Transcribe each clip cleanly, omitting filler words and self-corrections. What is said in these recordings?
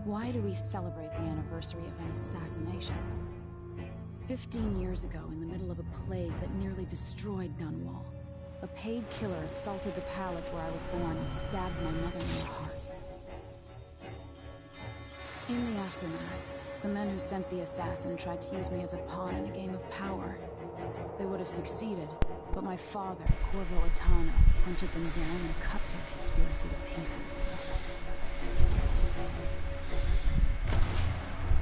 Why do we celebrate the anniversary of an assassination? 15 years ago, in the middle of a plague that nearly destroyed Dunwall, a paid killer assaulted the palace where I was born and stabbed my mother in the heart. In the aftermath, the men who sent the assassin tried to use me as a pawn in a game of power. They would have succeeded, but my father, Corvo Attano, hunted them down and cut their conspiracy to pieces.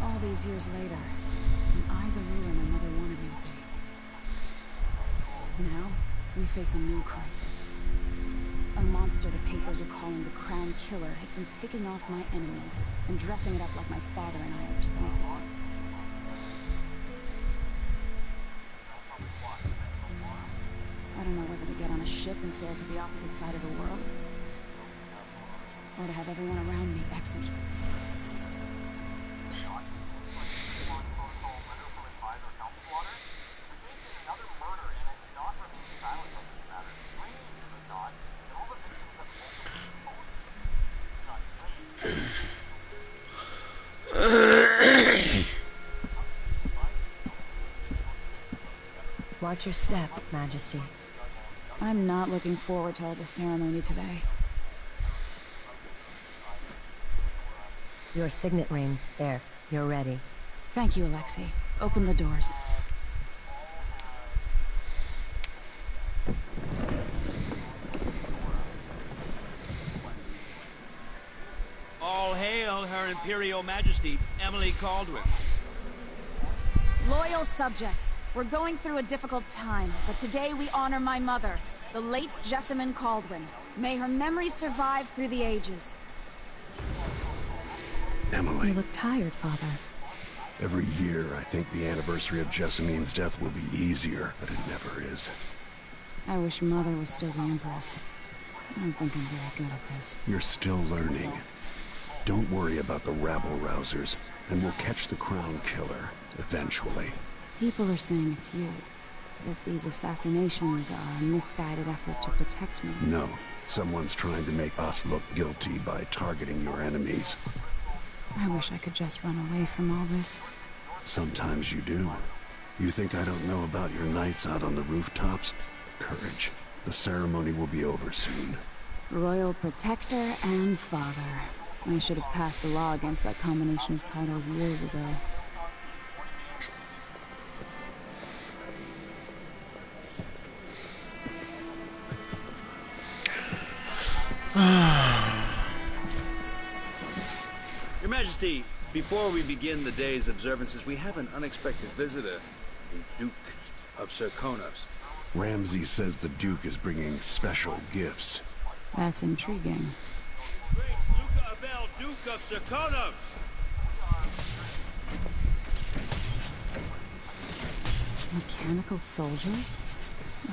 All these years later, am I the ruler my mother wanted me to be? Now, we face a new crisis. A monster the papers are calling the Crown Killer has been picking off my enemies and dressing it up like my father and I are responsible. I don't know whether to get on a ship and sail to the opposite side of the world, or to have everyone around me executed. Watch your step, Majesty. I'm not looking forward to all the ceremony today. Your signet ring. There. You're ready. Thank you, Alexei. Open the doors. All hail Her Imperial Majesty, Emily Caldwin. Loyal subjects, we're going through a difficult time, but today we honor my mother, the late Jessamine Caldwin. May her memory survive through the ages. Emily. You look tired, Father. Every year, I think the anniversary of Jessamine's death will be easier, but it never is. I wish Mother was still the Empress. I don't think I'm very good at this. You're still learning. Don't worry about the rabble-rousers, and we'll catch the Crown Killer, eventually. People are saying it's you. That these assassinations are a misguided effort to protect me. No. Someone's trying to make us look guilty by targeting your enemies. I wish I could just run away from all this. Sometimes you do. You think I don't know about your nights out on the rooftops? Courage. The ceremony will be over soon. Royal Protector and Father. I should have passed a law against that combination of titles years ago. Your Majesty, before we begin the day's observances, we have an unexpected visitor, the Duke of Serkonos. Ramsay says the Duke is bringing special gifts. That's intriguing. Grace Luca Abel, Duke of Serkonos! Mechanical soldiers?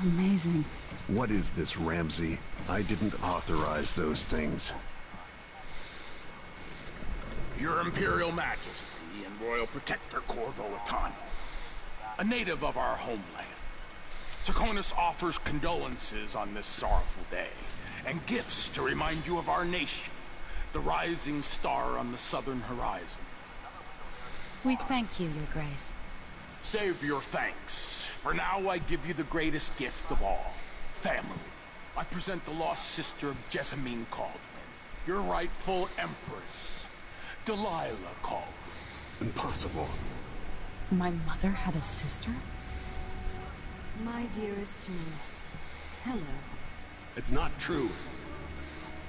Amazing. What is this, Ramsay? I didn't authorize those things. Your Imperial Majesty and Royal Protector Corvo Attano, a native of our homeland. Serkonos offers condolences on this sorrowful day, and gifts to remind you of our nation, the rising star on the southern horizon. We thank you, Your Grace. Save your thanks. For now, I give you the greatest gift of all, family. I present the lost sister of Jessamine Caldwin, your rightful Empress, Delilah Caldwin. Impossible. My mother had a sister? My dearest niece, hello. It's not true.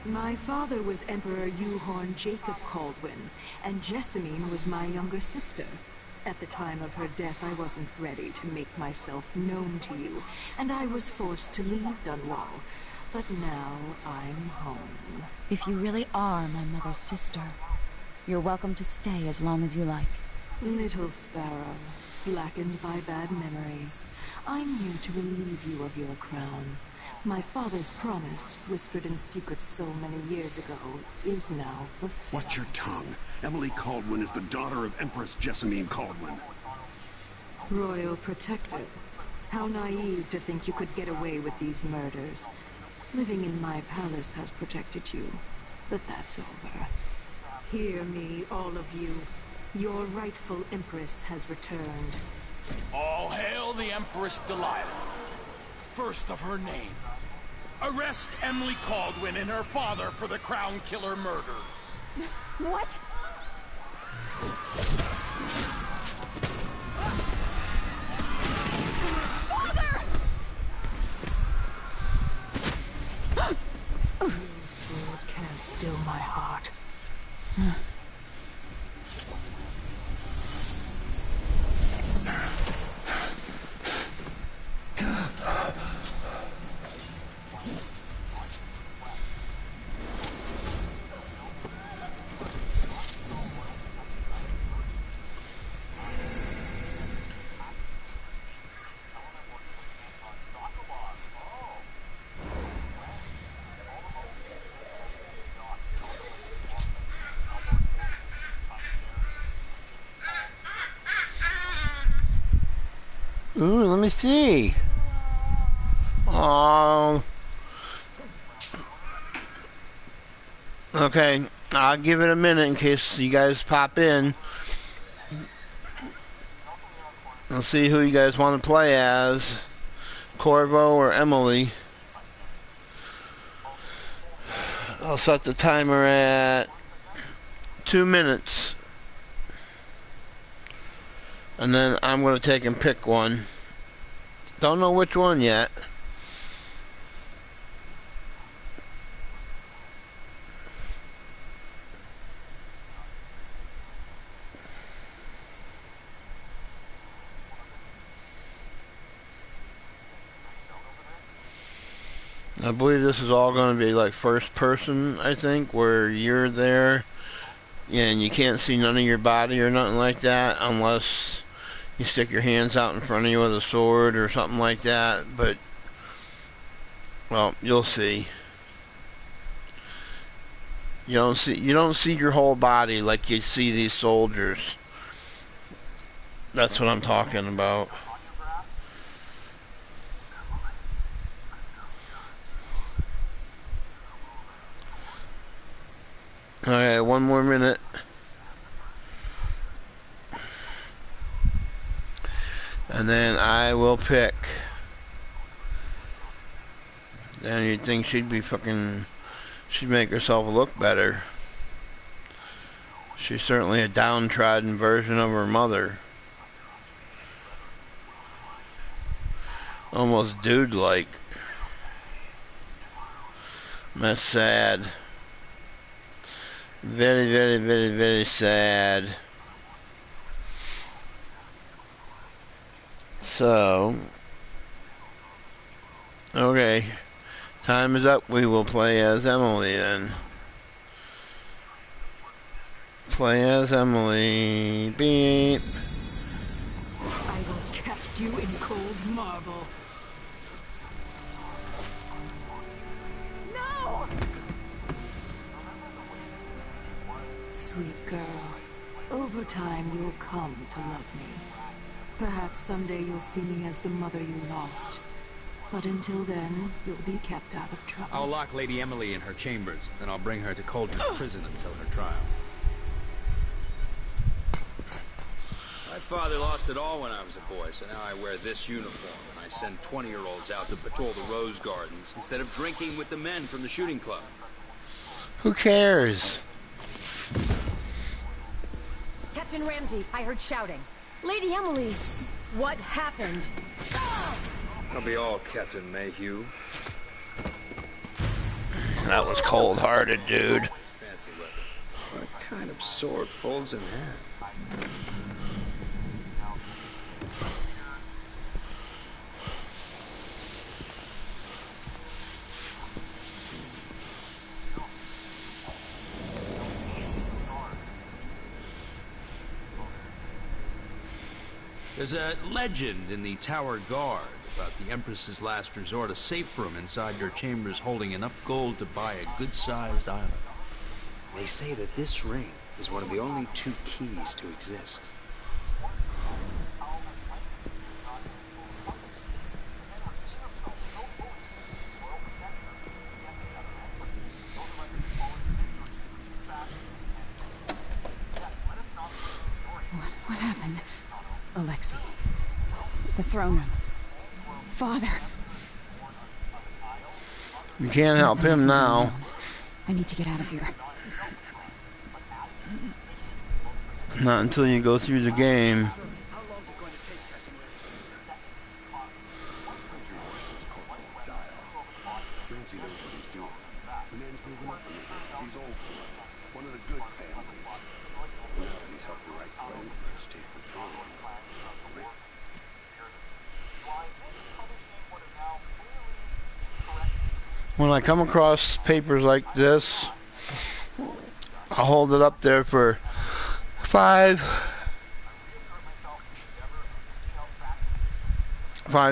My father was Emperor Yuhorn Jacob Caldwin, and Jessamine was my younger sister. At the time of her death, I wasn't ready to make myself known to you, and I was forced to leave Dunwall. But now I'm home. If you really are my mother's sister, you're welcome to stay as long as you like. Little sparrow, blackened by bad memories, I'm here to relieve you of your crown. My father's promise, whispered in secret so many years ago, is now fulfilled. Watch your tongue. Emily Caldwin is the daughter of Empress Jessamine Caldwin. Royal Protector. How naive to think you could get away with these murders. Living in my palace has protected you, but that's over. Hear me, all of you. Your rightful Empress has returned. All hail the Empress Delilah, first of her name. Arrest Emily Caldwin and her father for the Crown Killer murder. What? No sword can still my heart. Ooh, let me see. Okay, I'll give it a minute in case you guys pop in. Let's see who you guys want to play as. Corvo or Emily. I'll set the timer at 2 minutes. And then I'm going to take and pick one. Don't know which one yet. I believe this is all going to be like first person, I think, where you're there and you can't see none of your body or nothing like that unless you stick your hands out in front of you with a sword or something like that. But, well, you'll see. You don't see your whole body like you see these soldiers. That's what I'm talking about. Alright, 1 more minute. And then I will pick. Then you'd think she'd make herself look better. She's certainly a downtrodden version of her mother. Almost dude-like. That's sad. Very, very, very, very sad. So, okay. Time is up. We will play as Emily then. Play as Emily. Beep. I will cast you in cold marble. No! Sweet girl, over time you'll come to love me. Perhaps someday you'll see me as the mother you lost. But until then, you'll be kept out of trouble. I'll lock Lady Emily in her chambers, then I'll bring her to Cauldron's prison until her trial. My father lost it all when I was a boy, so now I wear this uniform, and I send 20-year-olds out to patrol the Rose Gardens instead of drinking with the men from the shooting club. Who cares? Captain Ramsey, I heard shouting. Lady Emily, what happened? I'll be all Captain Mayhew. That was cold-hearted, dude. Fancy weapon. What kind of sword folds in half? There's a legend in the Tower Guard about the Empress's last resort, a safe room inside your chambers holding enough gold to buy a good-sized island. They say that this ring is one of the only 2 keys to exist. What happened? Alexei. The throne room. Father. You can't help him now. I need to get out of here. Not until you go through the game. When I come across papers like this, I'll hold it up there for 5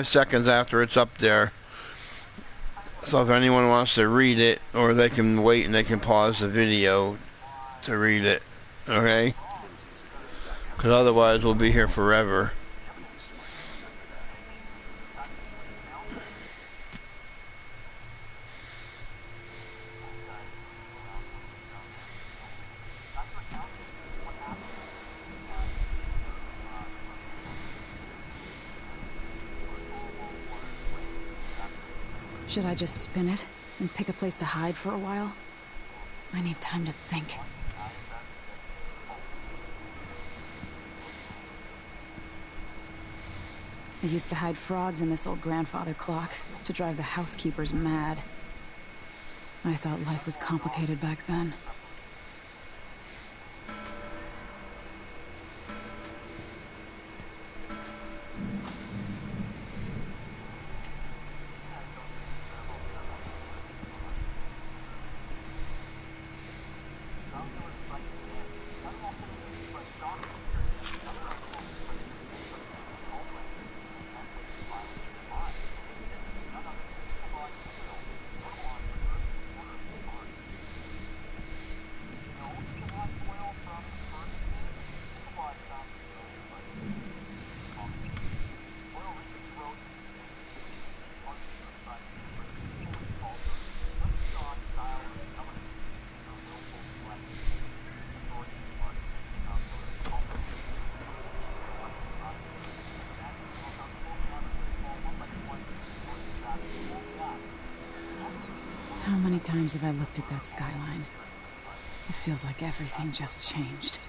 seconds after it's up there. So if anyone wants to read it, or they can wait and they can pause the video to read it, okay? Because otherwise we'll be here forever. Should I just spin it and pick a place to hide for a while? I need time to think. I used to hide frogs in this old grandfather clock to drive the housekeepers mad. I thought life was complicated back then. How many times have I looked at that skyline? It feels like everything just changed.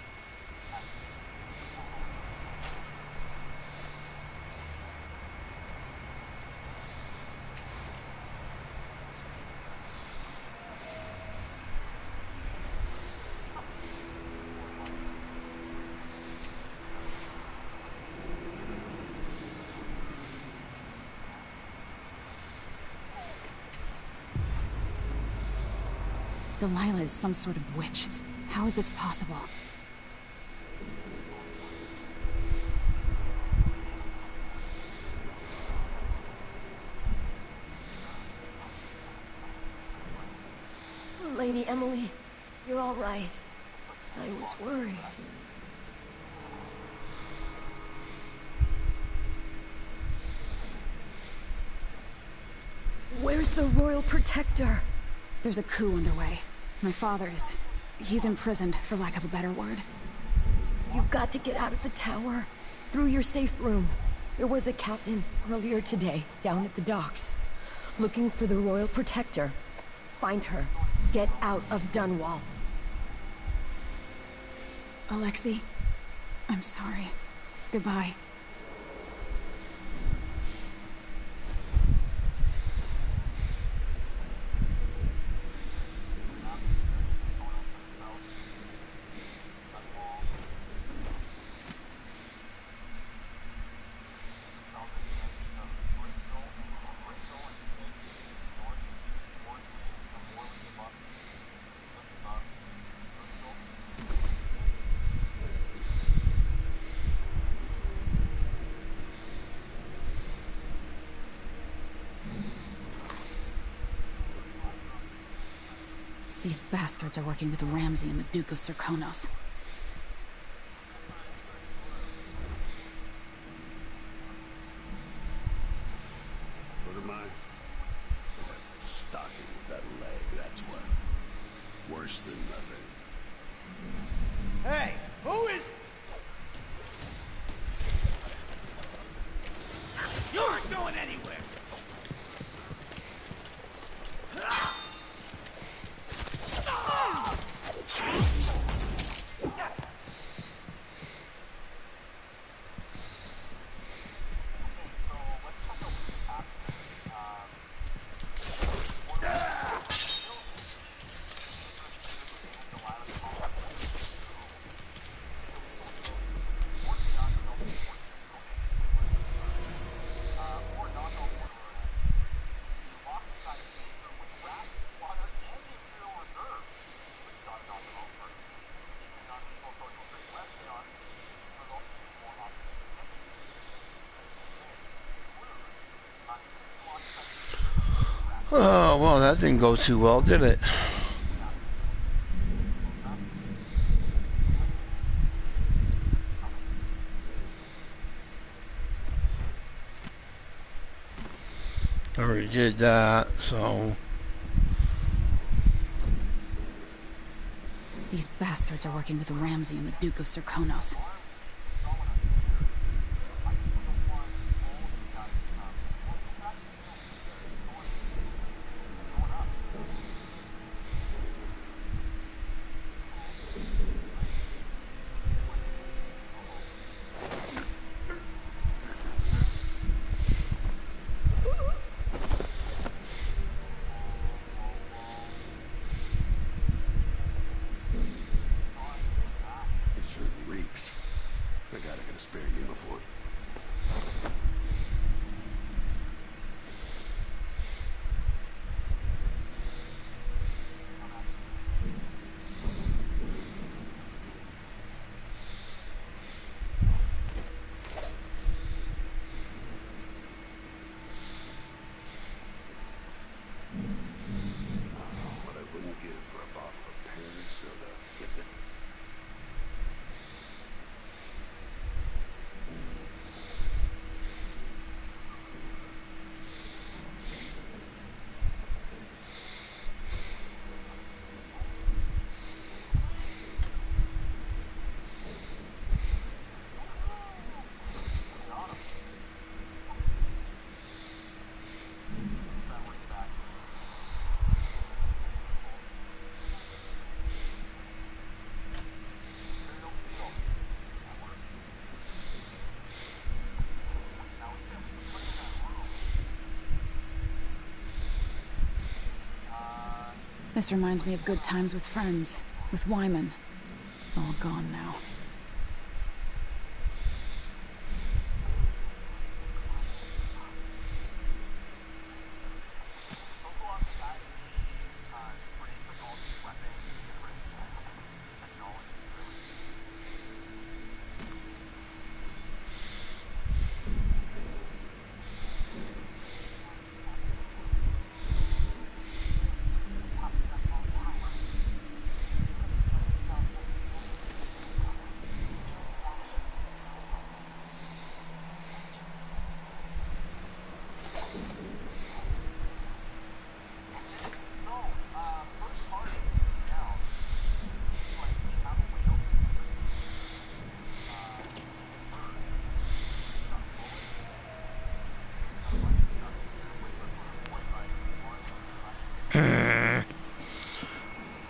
Delilah is some sort of witch. How is this possible? Lady Emily, you're all right. I was worried. Where's the Royal Protector? There's a coup underway. My father is... he's imprisoned, for lack of a better word. You've got to get out of the tower. Through your safe room. There was a captain earlier today, down at the docks. Looking for the Royal Protector. Find her. Get out of Dunwall. Alexei, I'm sorry. Goodbye. These bastards are working with Ramsey and the Duke of Serkonos. What am I? Stocking with that leg, that's what. Worse than nothing. Hey, who is... Oh, well, that didn't go too well, did it? I already did that, so... These bastards are working with Ramsay and the Duke of Serkonos. It sure reeks. I gotta get a spare uniform. What I wouldn't give for a bottle of pear soda. This reminds me of good times with friends, with Wyman. All gone now.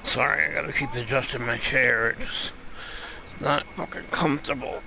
Sorry, I gotta keep adjusting my chair. It's not fucking comfortable.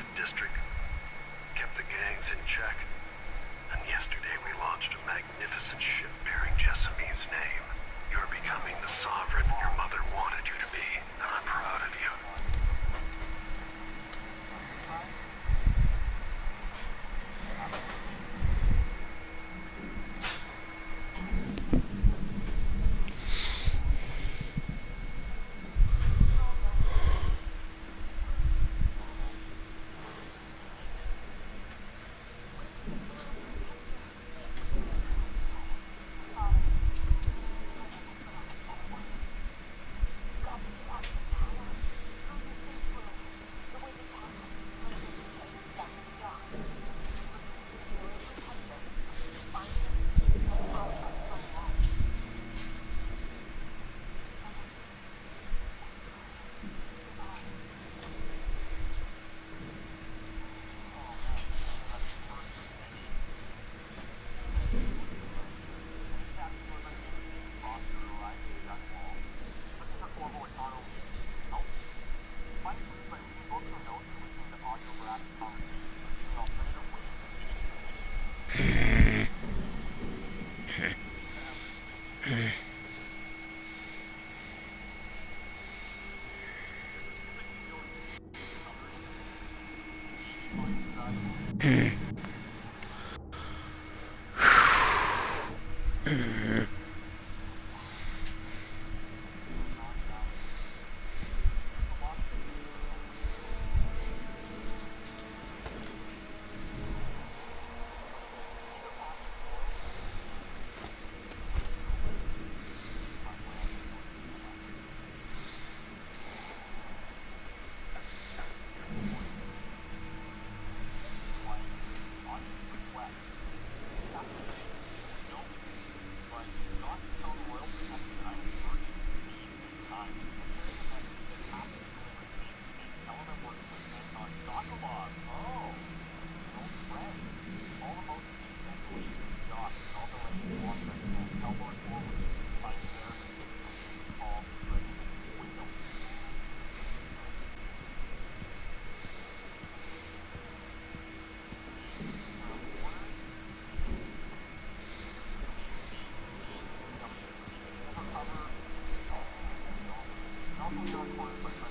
defended district, kept the gangs in check, and yesterday we launched a magnificent ship bearing Jessamine's name. You're becoming the sovereign your mother wanted you to be, and I'm proud of you.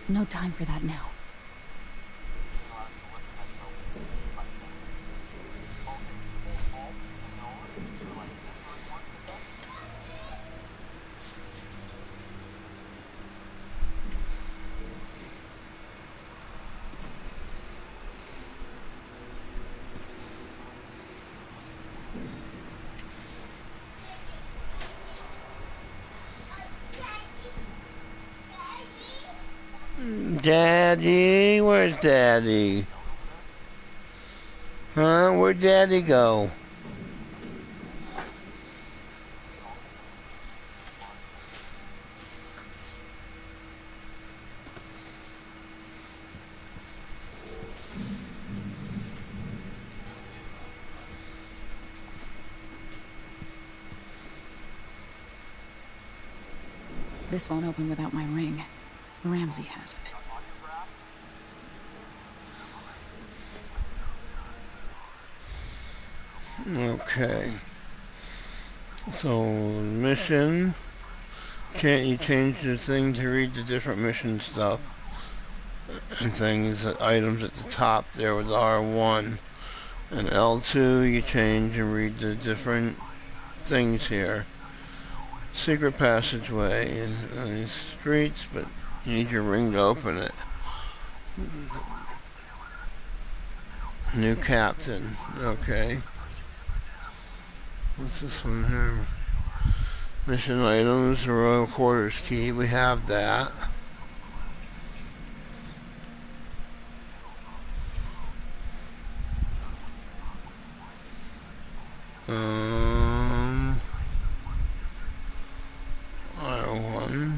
No time for that now. Daddy, where's Daddy? Huh? Where'd Daddy go? This won't open without my ring. Ramsey has it. Okay. So, mission. Can't you change the thing to read the different mission stuff? And things, items at the top there with R1. And L2 you change and read the different things here. Secret passageway in these streets, but you need your ring to open it. New captain. Okay. What's this one here? Mission items, the royal quarters key. We have that. R1.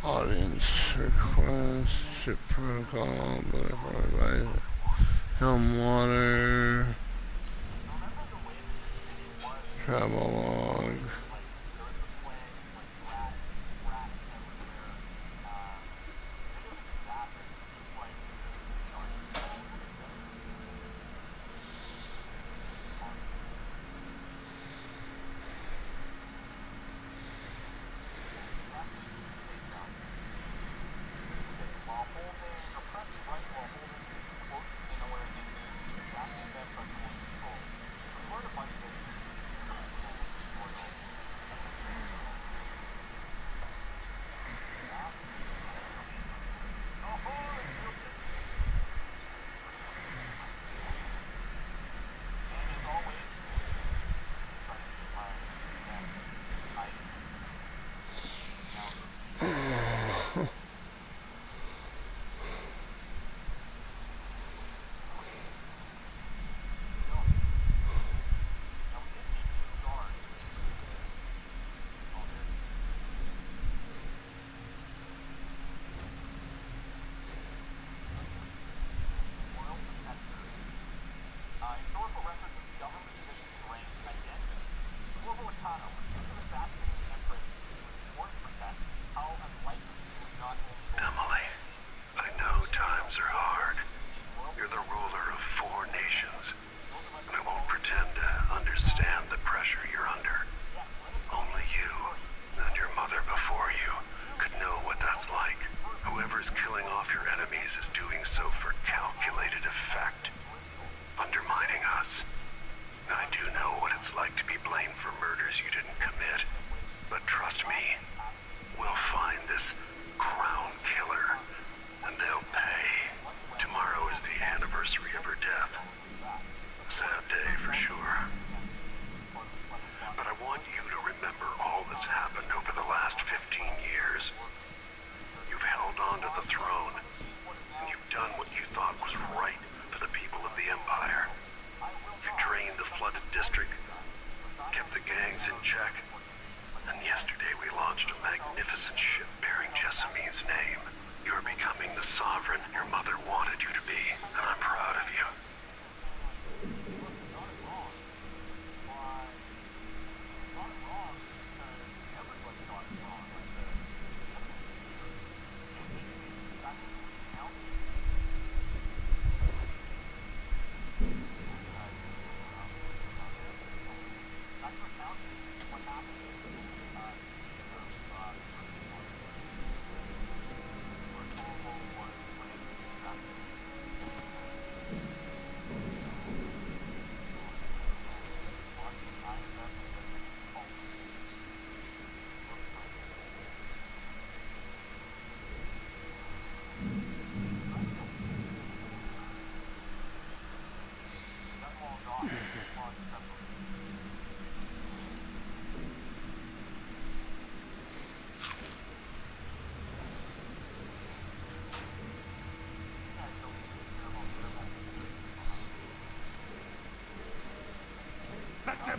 Audience request. Ship protocol. Butterfly advisor. Helm water. Travel log.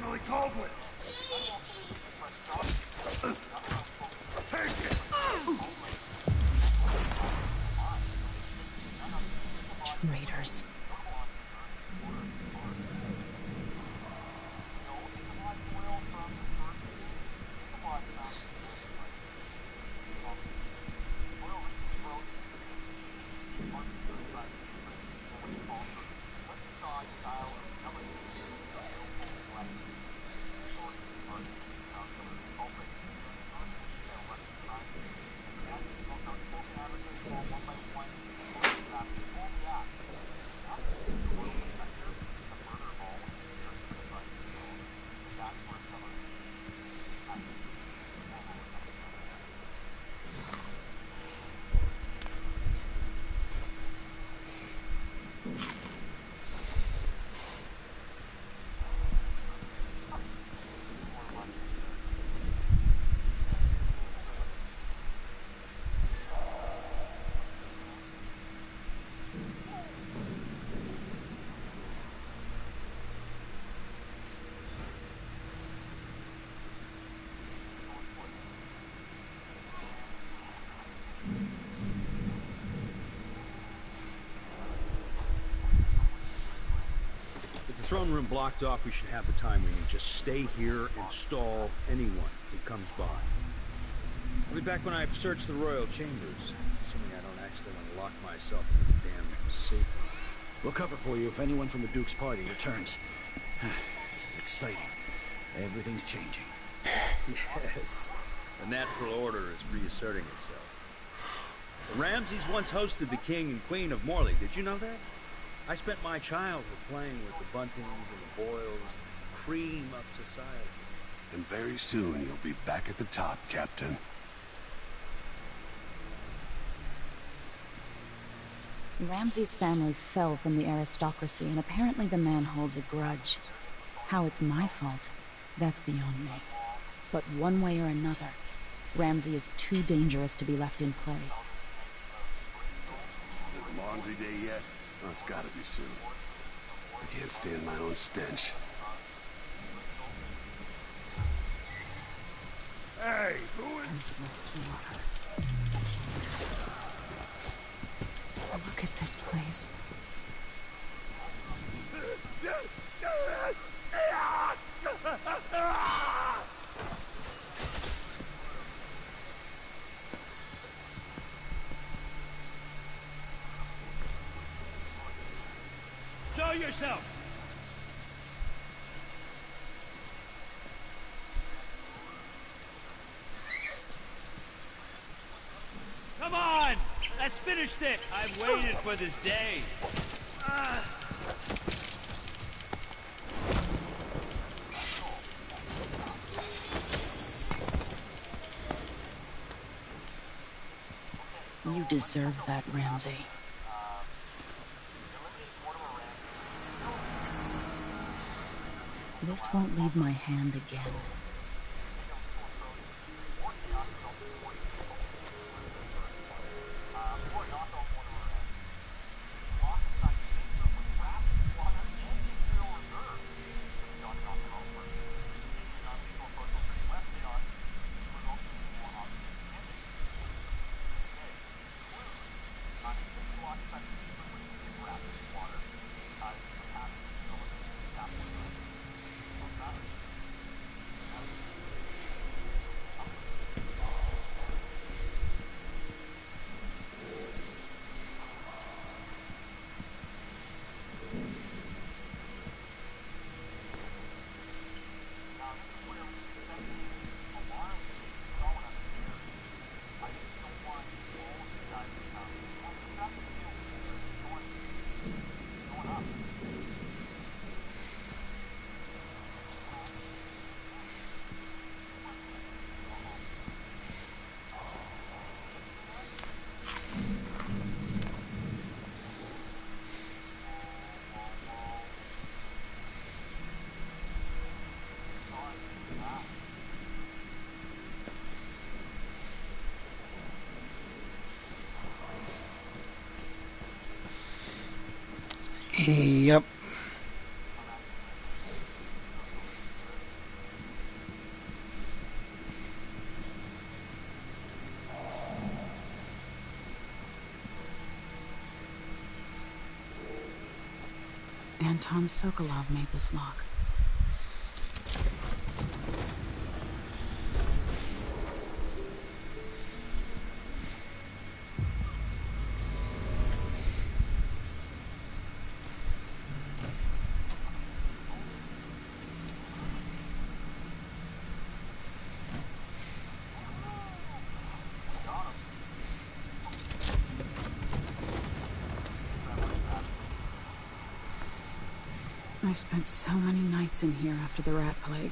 Family Caldwell. Take it. Traitors. Throne room blocked off, we should have the time we need. Just stay here and stall anyone who comes by. I'll be back when I've searched the royal chambers, assuming I don't accidentally lock myself in this damn safe. We'll cover for you if anyone from the Duke's party returns. This is exciting. Everything's changing. Yes, the natural order is reasserting itself. The Ramseys once hosted the king and queen of Morley. Did you know that? I spent my childhood playing with the Buntings and the Boyles, the cream of society. And very soon you'll be back at the top, Captain. Ramsey's family fell from the aristocracy, and apparently the man holds a grudge. How it's my fault, that's beyond me. But one way or another, Ramsey is too dangerous to be left in play. The laundry day yet? Oh, it's gotta be soon. I can't stand my own stench. Hey, who is... Useless slaughter. Look at this place. Show yourself! Come on! Let's finish this! I've waited for this day. You deserve that, Ramsey. This won't leave my hand again. Yep. Anton Sokolov made this lock. I spent so many nights in here after the rat plague.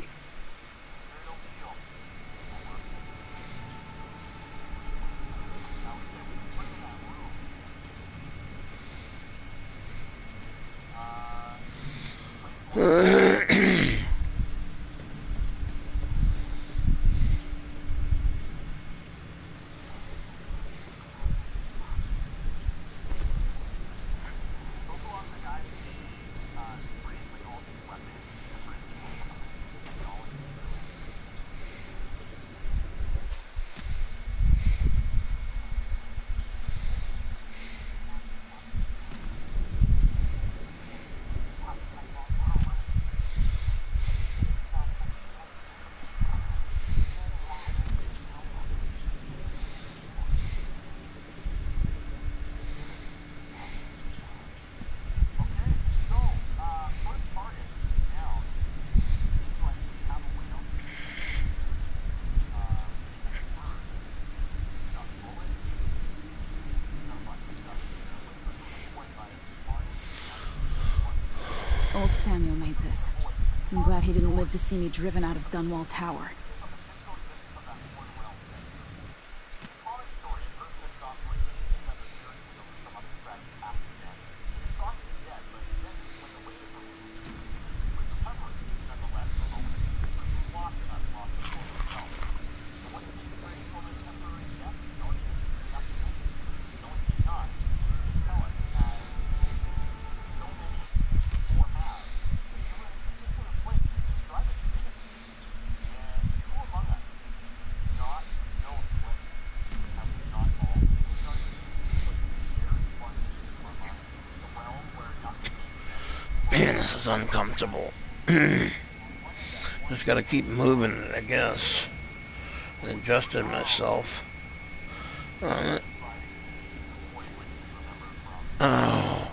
Old Samuel made this. I'm glad he didn't live to see me driven out of Dunwall Tower. Man, this is uncomfortable. Just gotta keep moving it, I guess. And adjusting myself on it. Oh.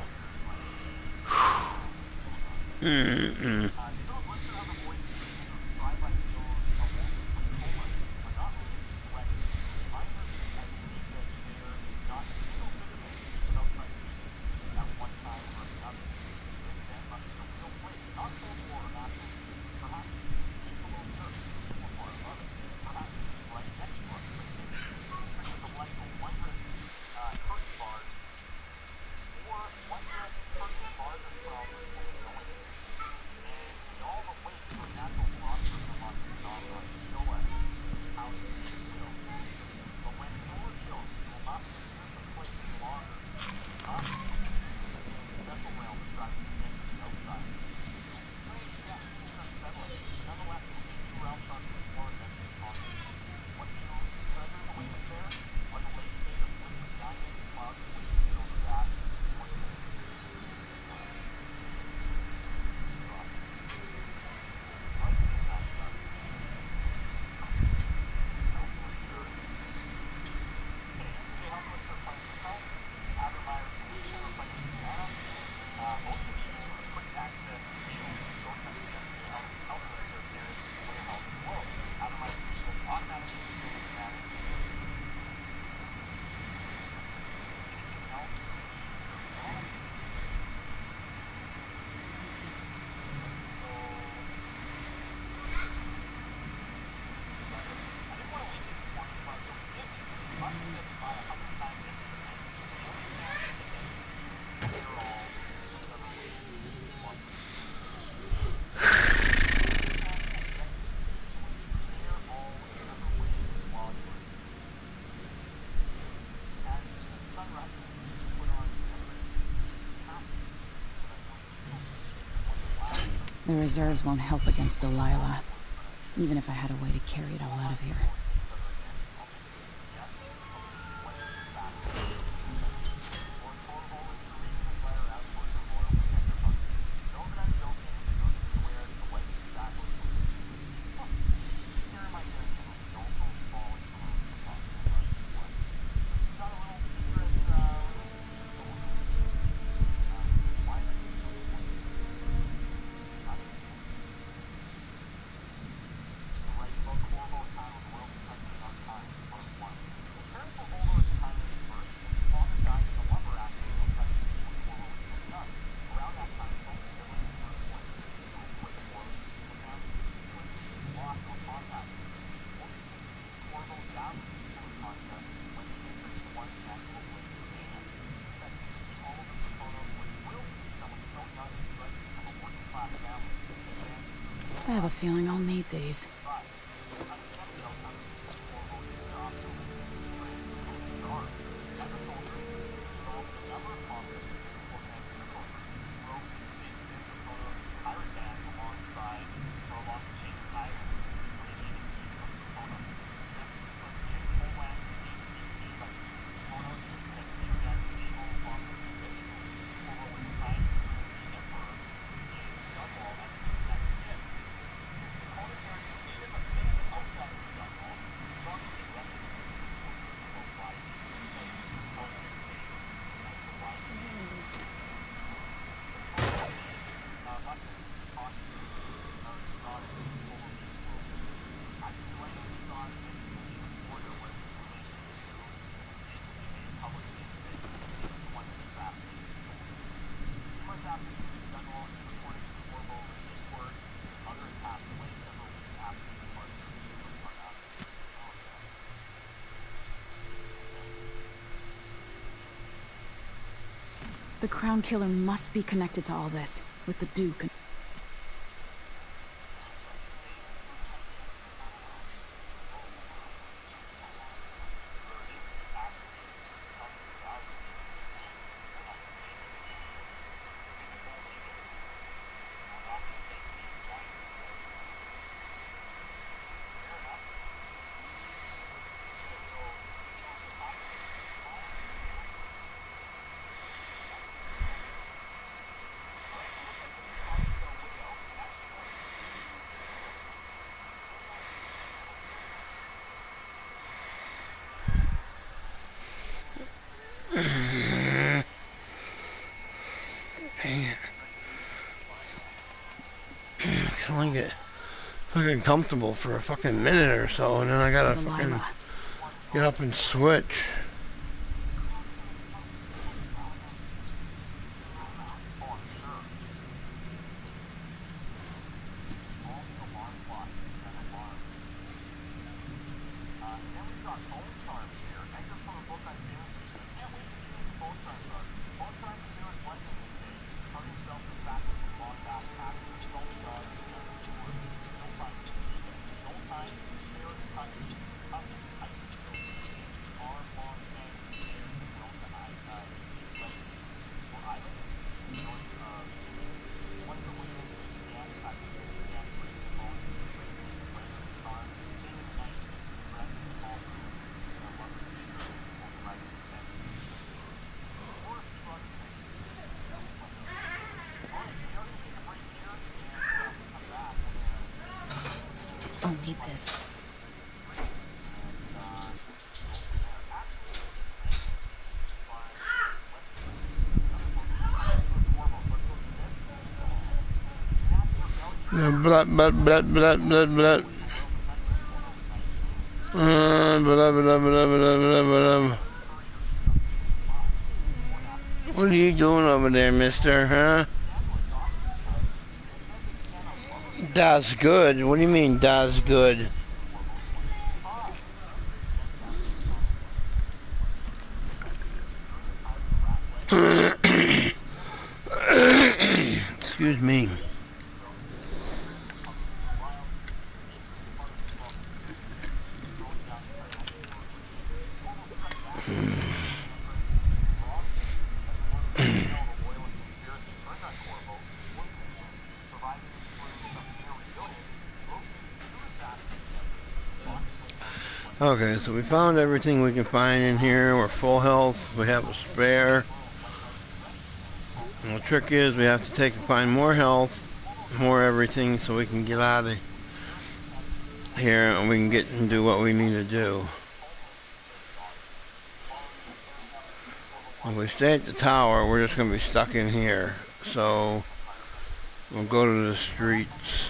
The reserves won't help against Delilah, even if I had a way to carry it all out of here. I have a feeling I'll need these. The Crown Killer must be connected to all this, with the Duke. I can only get fucking comfortable for a fucking minute or so, and then I gotta fucking get up and switch. I'll need this. Blah, blah, blah, blah, blah, blah. Blah, blah, blah, blah, blah, blah. What are you doing over there, mister, huh? That's good. What do you mean, that's good? Excuse me. Okay, so we found everything we can find in here. We're full health. We have a spare. And the trick is we have to take and find more health, more everything, so we can get out of here and we can get and do what we need to do. If we stay at the tower, we're just going to be stuck in here. So we'll go to the streets.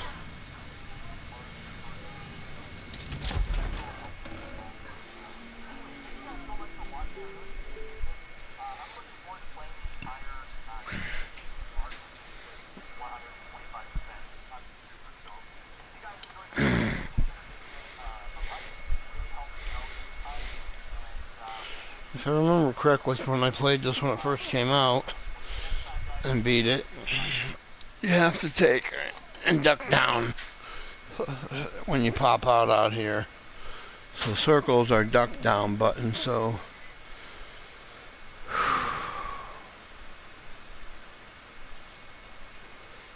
If I remember correctly from when I played this when it first came out and beat it, you have to take and duck down when you pop out here. So circles are duck down buttons, so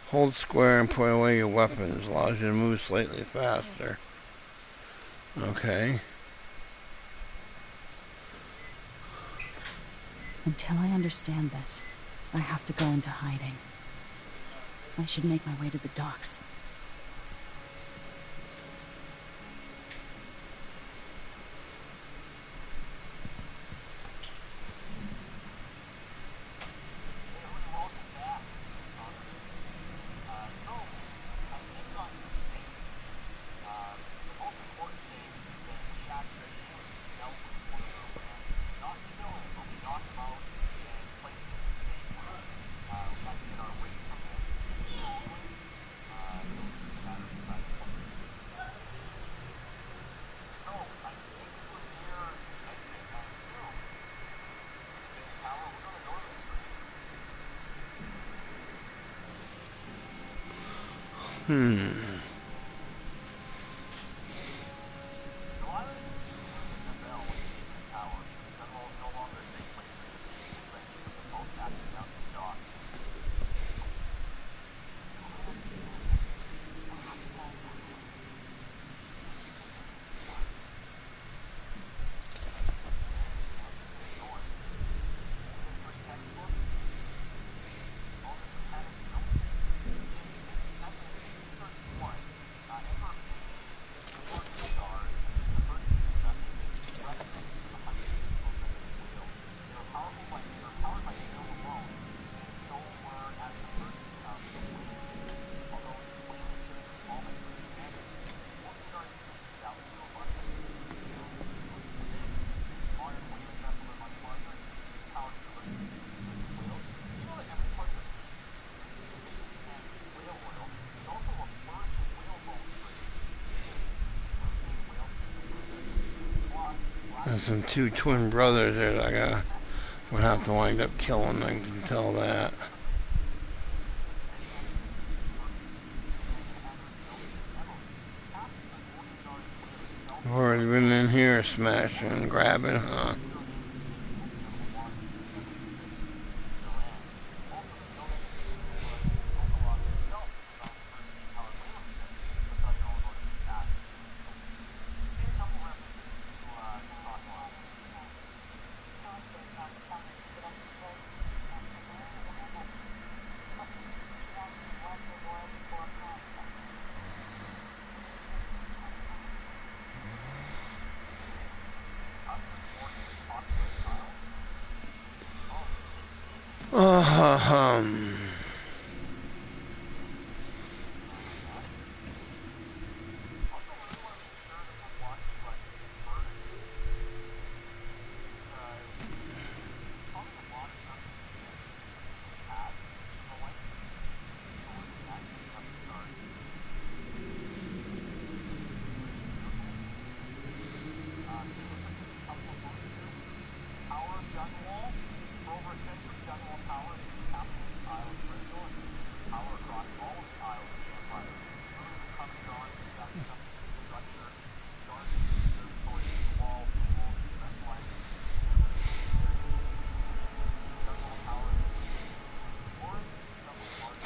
hold square and put away your weapons. Allows you to move slightly faster. Okay. Until I understand this, I have to go into hiding. I should make my way to the docks. There's some two twin brothers there that I'm gonna have to wind up killing, I can tell that. I've already been in here smashing and grabbing, huh?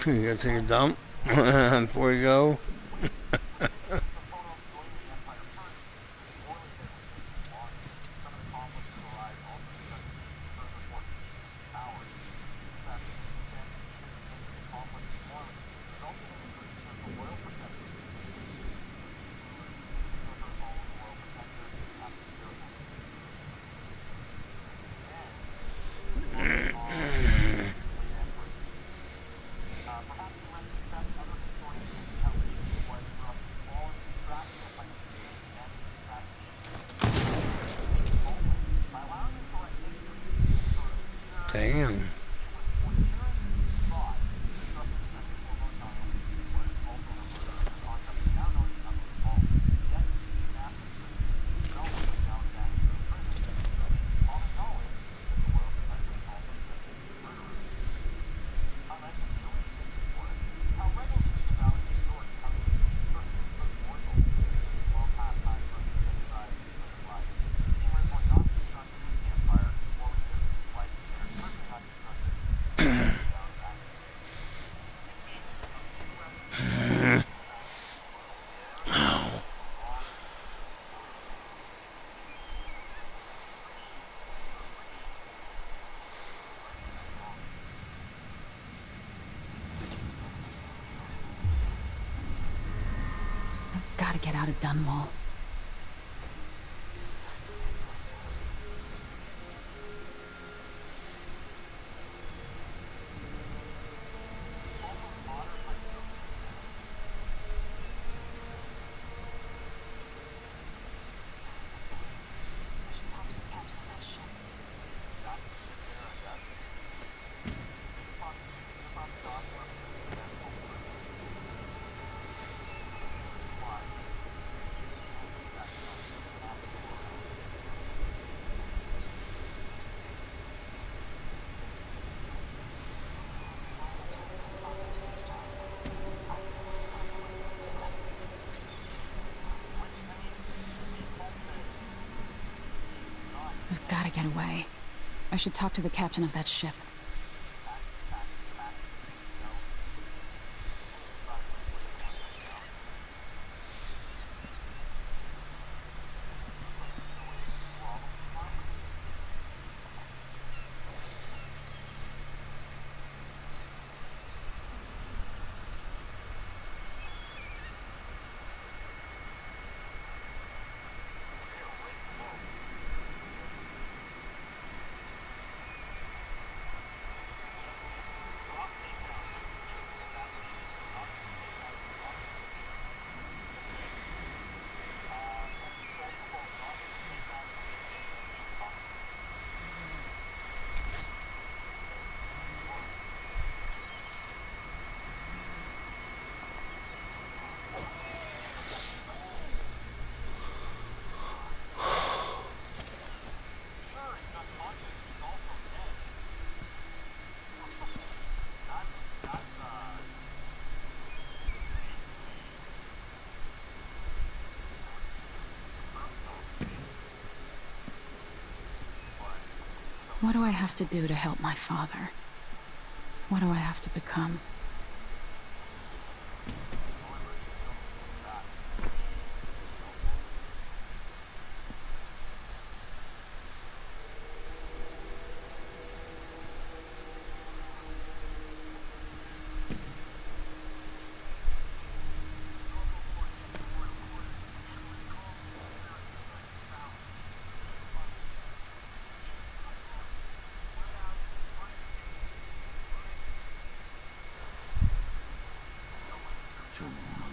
You gotta take a dump before you go. Ow. I've got to get out of Dunwall. I've got to get away. I should talk to the captain of that ship. What do I have to do to help my father? What do I have to become?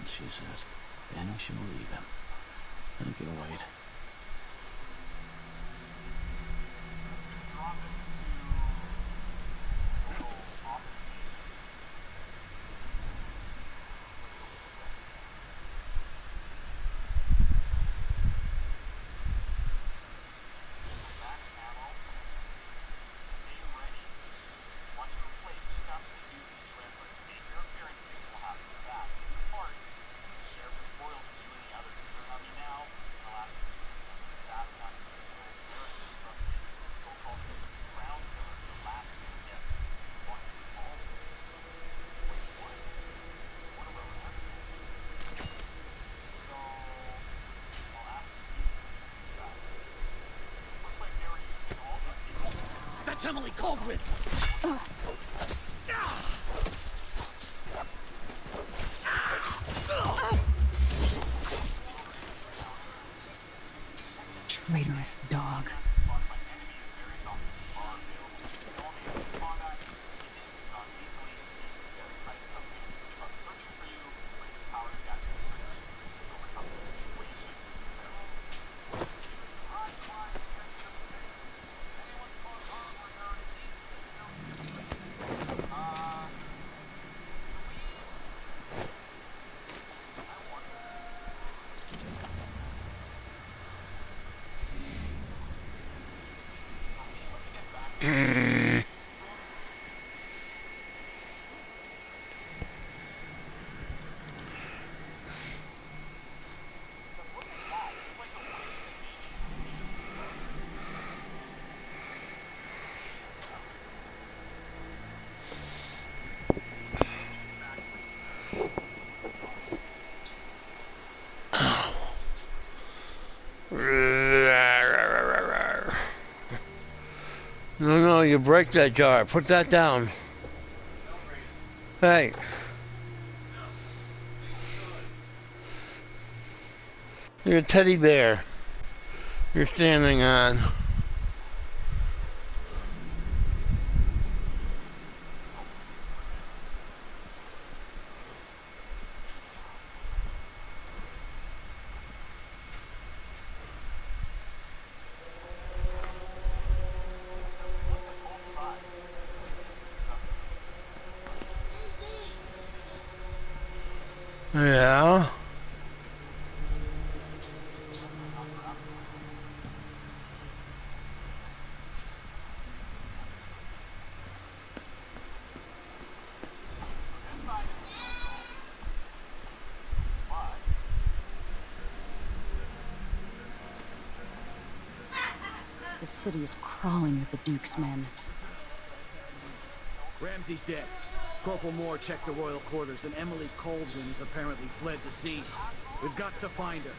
She says. Then she'll leave him. Then he can wait. That's Emily Caldwell! Traitorous dog. you break that jar. Put that down. Hey. You're a teddy bear. You're standing on. Yeah. The city is crawling with the Duke's men. Ramsey's dead. Corporal Moore checked the royal quarters, and Emily Coldwin has apparently fled the sea. We've got to find her.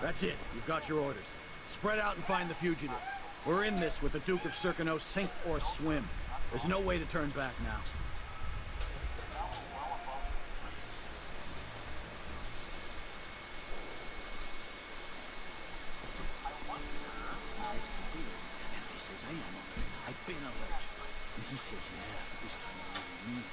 That's it. You've got your orders. Spread out and find the fugitive. We're in this with the Duke of Circano, sink or swim. There's no way to turn back now. I've been alert. And he says, yeah, but this time I really mean.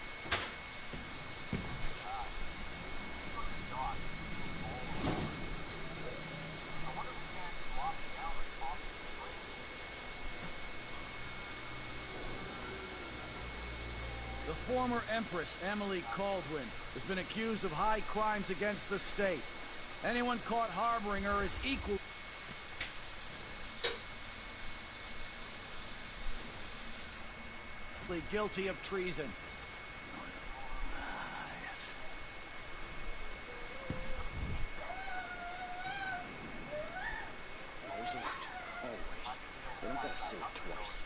The former Empress, Emily Caldwin, has been accused of high crimes against the state. Anyone caught harboring her is equal. Guilty of treason. Always alert. Always. They don't gotta say it twice.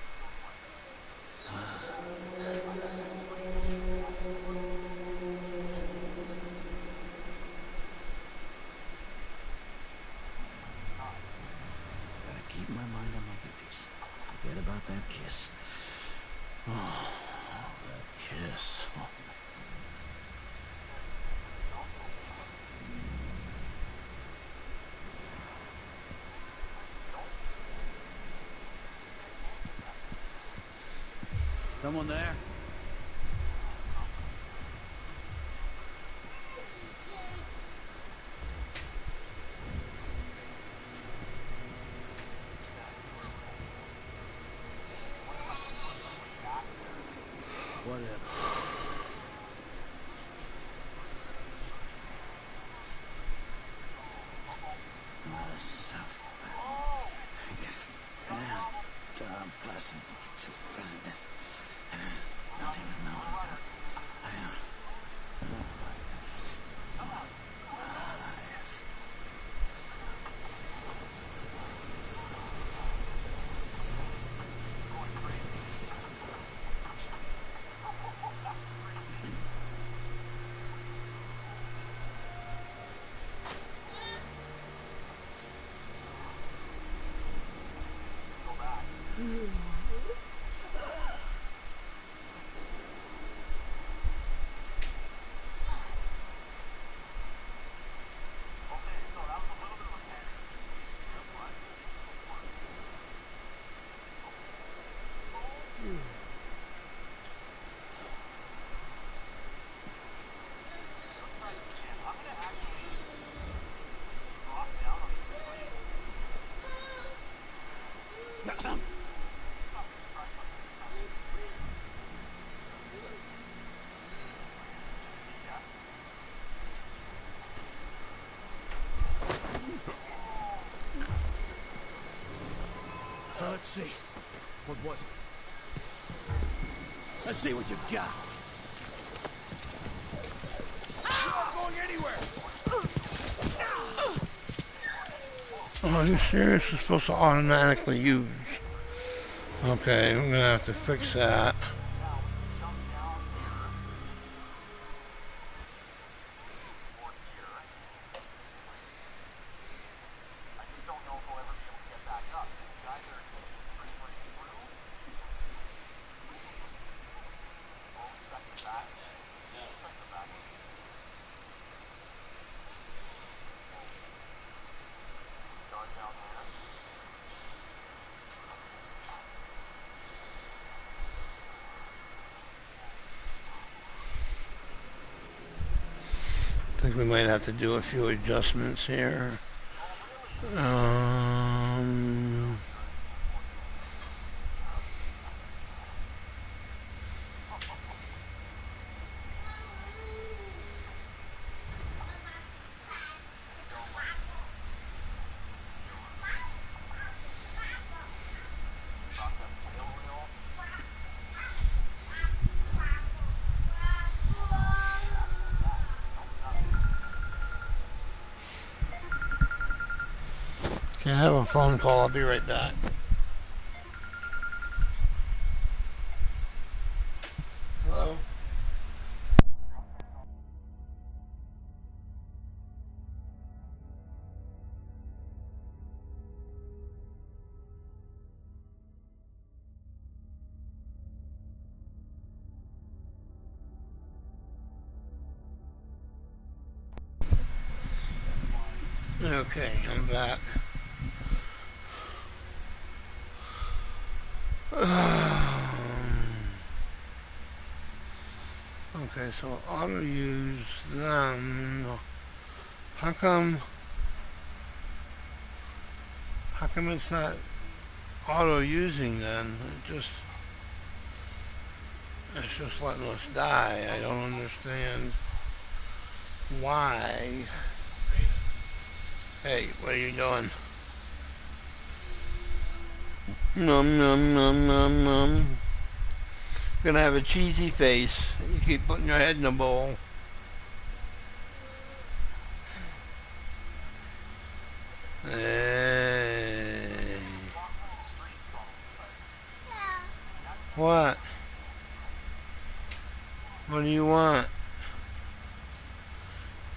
Gotta keep my mind on my duties. Forget about that kiss. Oh, that kiss. Oh. Someone there? Whatever. Person to find us. Don't even know that. So let's see. What was it? Let's see what you've got. You're not going anywhere! Oh, are you serious? It's supposed to automatically use. Okay, I'm gonna have to fix that. think we might have to do a few adjustments here. Okay, I have a phone call. I'll be right back. Hello? Okay, I'm back. Okay, so auto use them. How come it's not auto using then? It's just letting us die. I don't understand why. Hey, what are you doing? Num num num num num. Gonna have a cheesy face. You keep putting your head in a bowl. Hey. What? What do you want?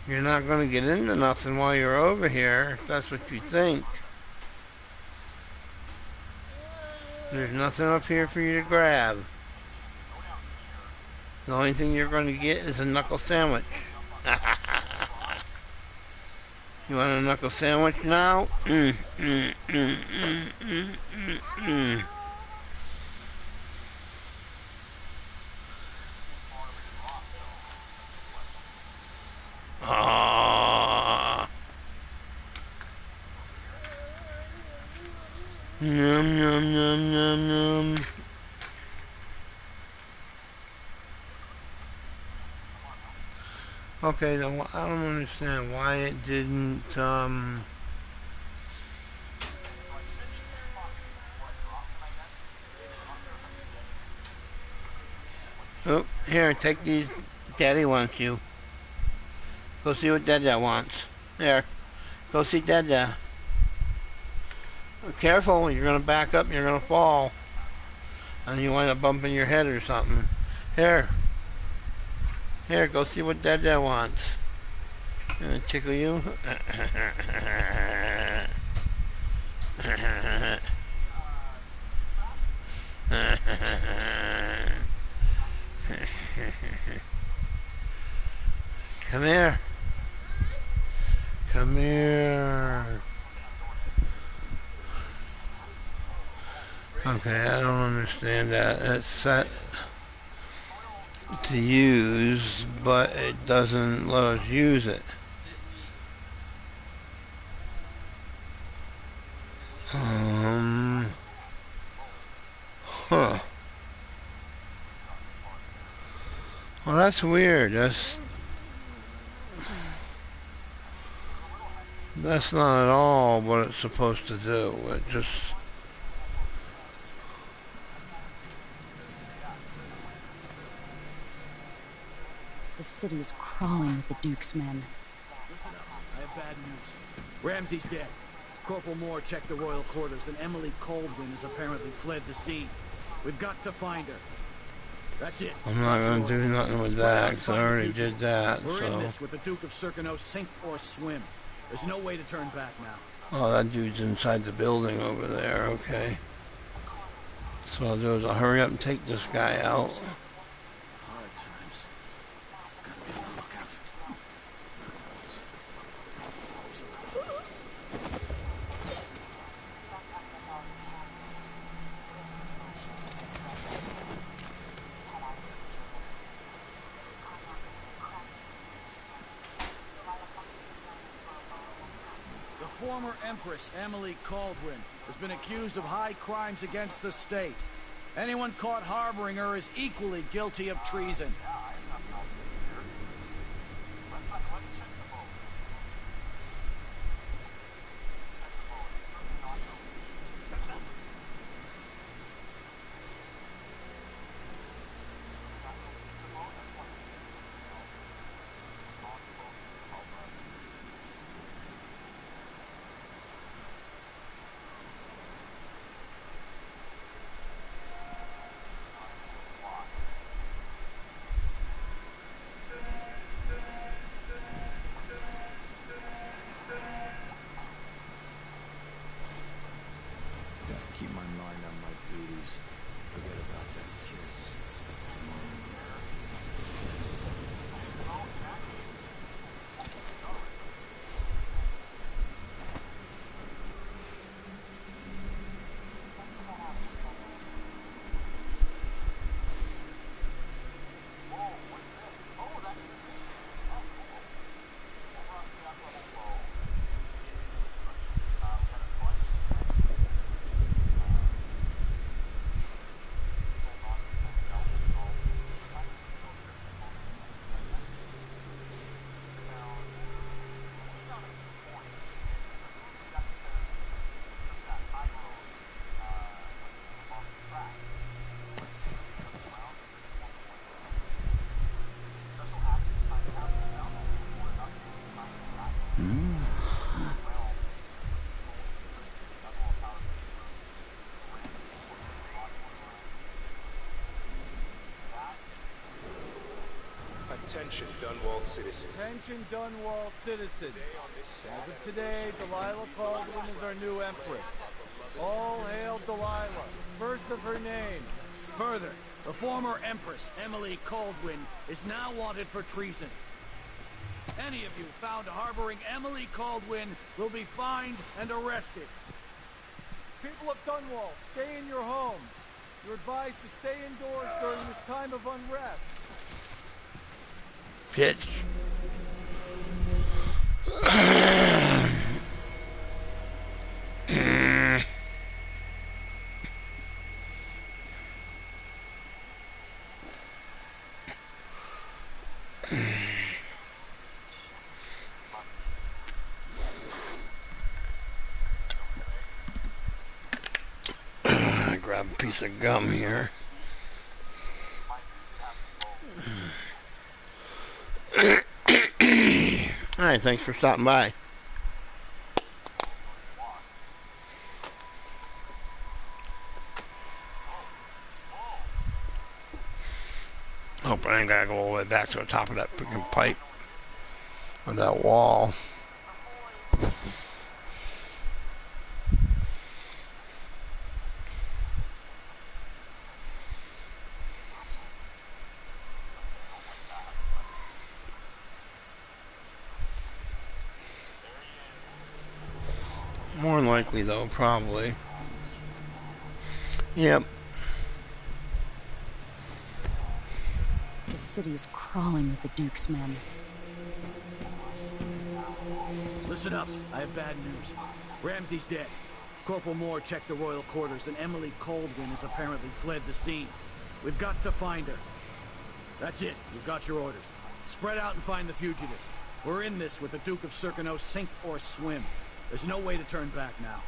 You're not gonna get into nothing while you're over here, if that's what you think. There's nothing up here for you to grab. The only thing you're going to get is a knuckle sandwich. You want a knuckle sandwich now? Ah. Num num num num num. Okay, now I don't understand why it didn't, Oh, here, take these. Daddy wants you. Go see what Dada wants. There. Go see Dada. Careful, you're going to back up and you're going to fall. And you wind up bumping your head or something. Here. Here, go see what Dada wants. Gonna tickle you? Come here. Come here. Okay, I don't understand that. It's set to use, but it doesn't let us use it. Huh. Well, that's weird. That's not at all what it's supposed to do. It just... The city is crawling with the Duke's men. Listen up. I have bad news. Ramsey's dead. Corporal Moore checked the royal quarters, and Emily Coldwin has apparently fled the scene. We've got to find her. That's it. I'm not going to do nothing with that, because I already did that, We're in so... this with the Duke of Circano, sink or swim. There's no way to turn back now. Oh, that dude's inside the building over there, okay. So what I'll do is I'll hurry up and take this guy out. Hard times. Gotta be on the lookout. former Empress, Emily Caldwin, has been accused of high crimes against the state. Anyone caught harboring her is equally guilty of treason. Keep my mind on my duties. Forget about that kiss. Attention, Dunwall citizens. Attention, Dunwall citizens. As of today, Delilah Caldwin is our new Empress. All hail Delilah, first of her name. Further, the former Empress, Emily Caldwin, is now wanted for treason. Any of you found harboring Emily Caldwin will be fined and arrested. People of Dunwall, stay in your homes. You're advised to stay indoors during this time of unrest. Pitch. Grab a piece of gum here. Alright, thanks for stopping by. Hope I ain't gotta go all the way back to the top of that freaking pipe or that wall. More than likely, though, probably. Yep. The city is crawling with the Duke's men. Listen up, I have bad news. Ramsey's dead. Corporal Moore checked the royal quarters, and Emily Caldwin has apparently fled the scene. We've got to find her. That's it, you've got your orders. Spread out and find the fugitive. We're in this with the Duke of Circano, sink or swim. There's no way to turn back now.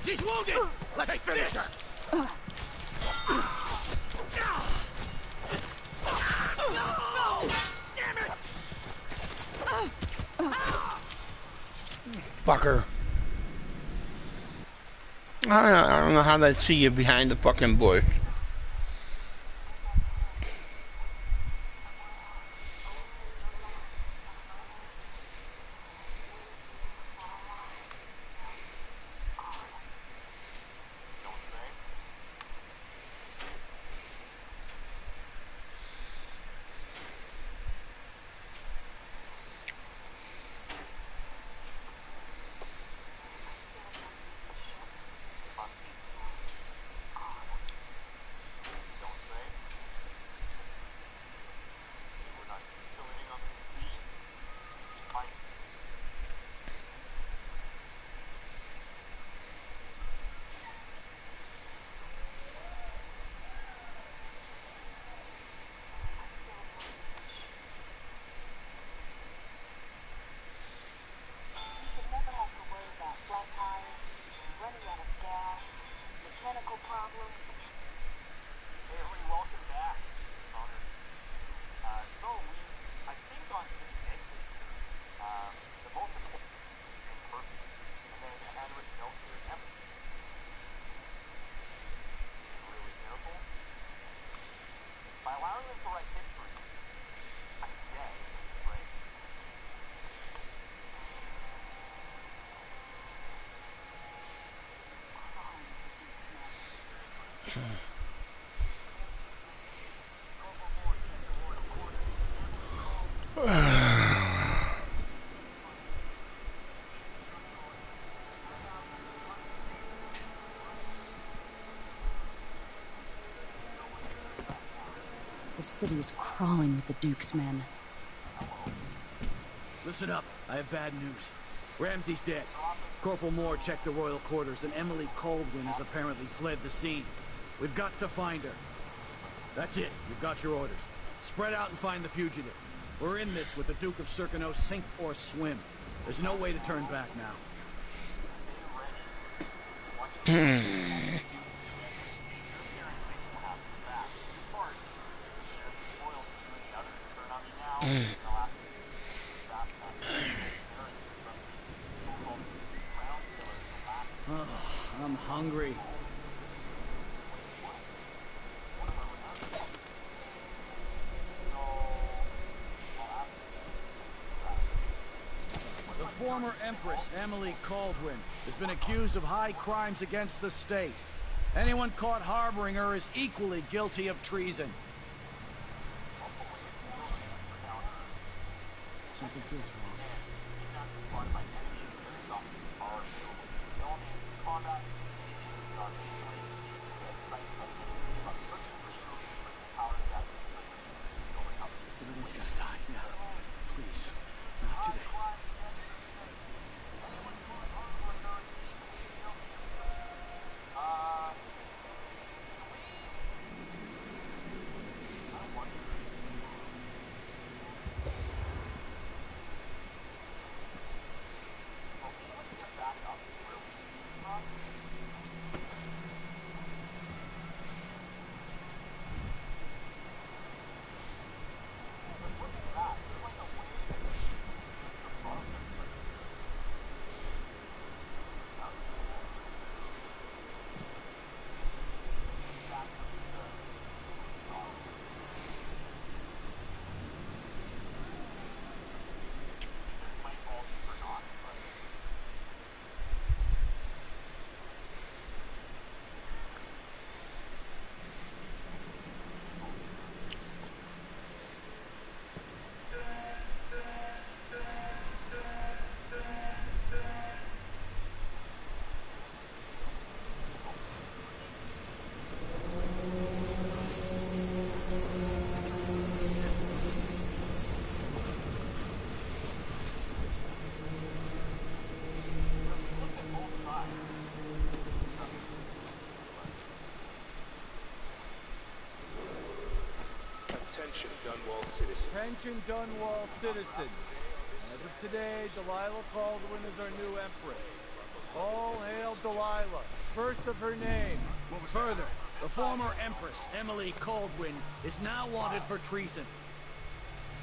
She's wounded! Let's finish her! No! Damn it! Fucker. I don't know how they see you behind the fucking bush. The city is crawling with the Duke's men. Listen up. I have bad news. Ramsey's dead. Corporal Moore checked the royal quarters, and Emily Caldwin has apparently fled the scene. We've got to find her. That's it. You've got your orders. Spread out and find the fugitive. We're in this with the Duke of Circano, sink or swim. There's no way to turn back now. I'm hungry. The former Empress, Emily Caldwin, has been accused of high crimes against the state. Anyone caught harboring her is equally guilty of treason. Something feels wrong. Everyone's gotta die now. Please. Not today. Attention Dunwall citizens. As of today, Delilah Caldwin is our new Empress. All hail Delilah, first of her name. Further, the former Empress, Emily Caldwin, is now wanted for treason.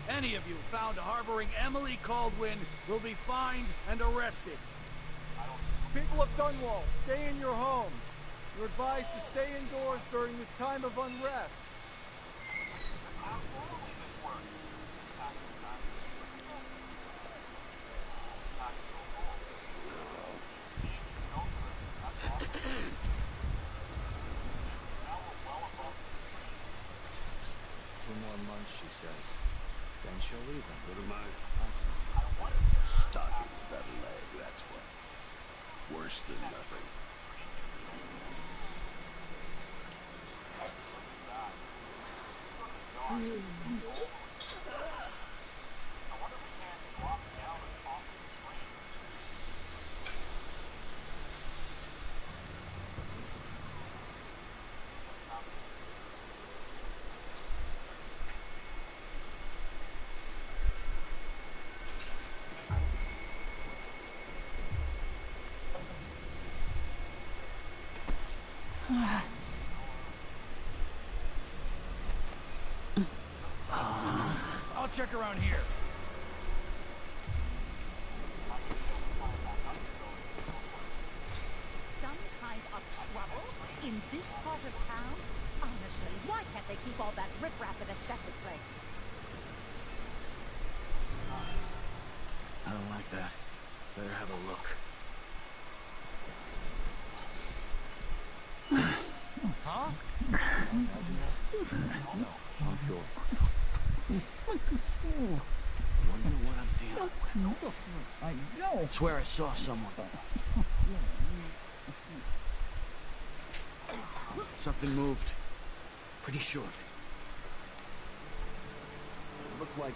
Any of you found harboring Emily Caldwin will be fined and arrested. People of Dunwall, stay in your homes. You're advised to stay indoors during this time of unrest. Absolutely, this works. Two more months, she says. Then she'll leave him. What am I? Stuck with that leg, that's what. Worse than nothing. I'll check around here. Some kind of trouble in this part of town? Honestly, why can't they keep all that riffraff in a separate place? I don't like that. Better have a look. Huh? No, I'm sure. Wonder what I'm dealing with. I know. I swear I saw someone. Something moved. Pretty sure of it. Looked like,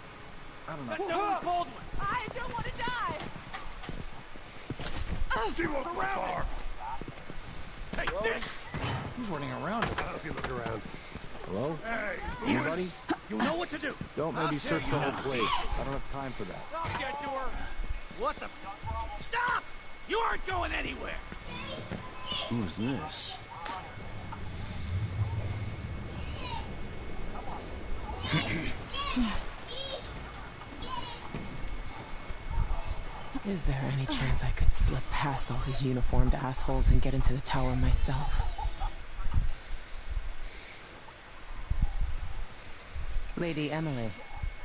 I don't know. That's Emily Caldwin! I don't want to die! She won't go far! Take this! Who's running around? I'll help you look around. Hello? Hey, Anybody? You know what to do! Don't maybe search the whole place. I don't have time for that. I'll get to her! What the... Stop! You aren't going anywhere! Who's this? Is there any chance I could slip past all these uniformed assholes and get into the tower myself? Lady Emily,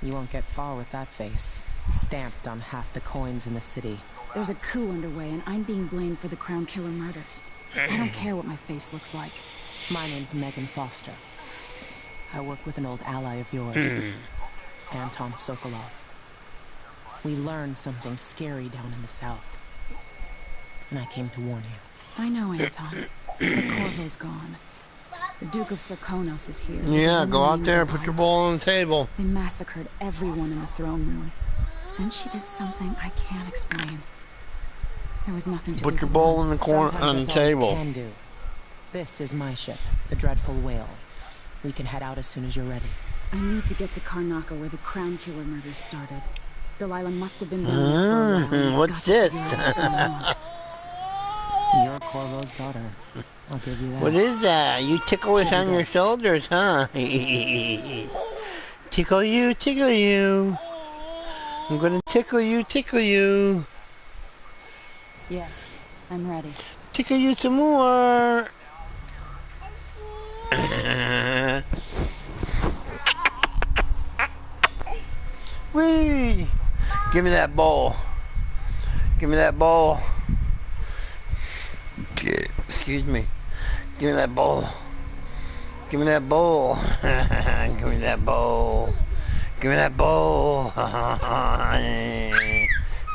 you won't get far with that face. Stamped on half the coins in the city. There's a coup underway, and I'm being blamed for the Crown Killer murders. I don't care what my face looks like. My name's Megan Foster. I work with an old ally of yours, Anton Sokolov. We learned something scary down in the south, and I came to warn you. I know, Anton. The Corvo's gone. The Duke of Sarkonos is here. Yeah, go out there and put your ball on the table. They massacred everyone in the throne room. Then she did something I can't explain. There was nothing to Put your ball in the corner on the table. Can do. This is my ship, the Dreadful Whale. We can head out as soon as you're ready. I need to get to Karnaca where the Crown Killer murders started. Delilah must have been down there for a while. What's this? You're Corvo's daughter. I'll give you that. What is that? You tickle us on your shoulders, huh? Tickle you, tickle you. I'm gonna tickle you, tickle you. Yes, I'm ready. Tickle you some more. Whee! Give me that bowl. Give me that bowl. Excuse me. Give me that bowl. Give me that bowl. Give me that bowl. Give me that bowl.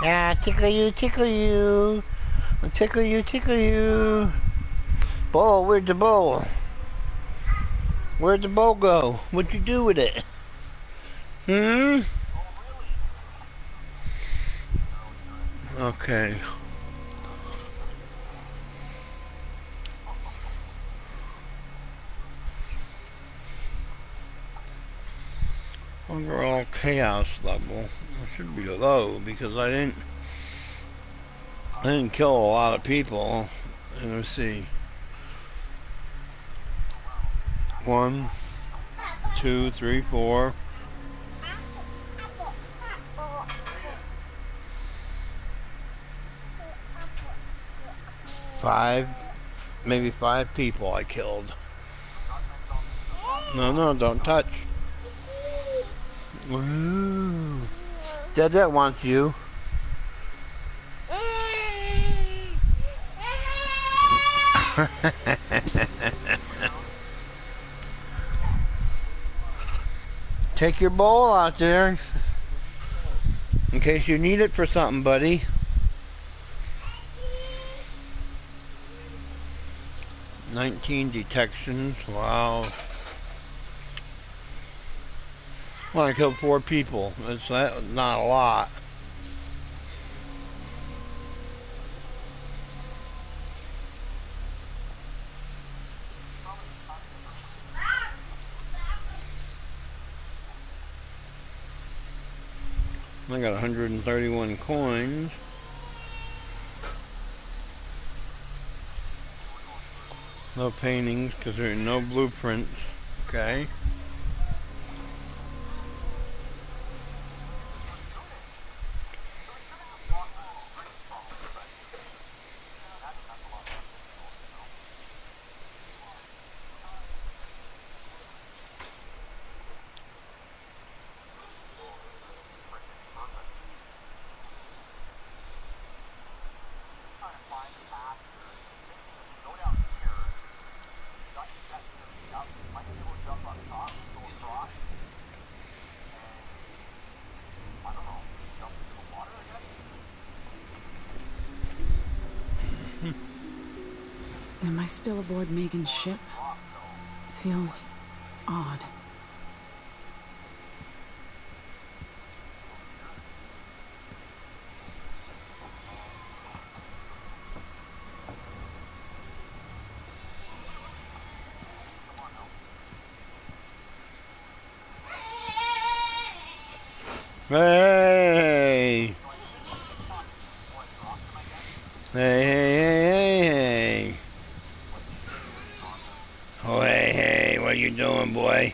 Yeah, tickle you, tickle you. Tickle you, tickle you. Bowl, where'd the bowl? Where'd the bowl go? What'd you do with it? Okay. Overall chaos level. It should be low because I didn't I didn't kill a lot of people. Let's see. 1, 2, 3, 4. 5, maybe 5 people I killed. No, don't touch. Woo. Dad wants you. Take your bowl out there in case you need it for something, buddy. "19 detections. Wow. Well, I killed 4 people. It's not a lot. I got 131 coins. No paintings because there are no blueprints. Okay. Am I still aboard Megan's ship? Feels odd. Hey! Hey! Oh, hey, what are you doing, boy?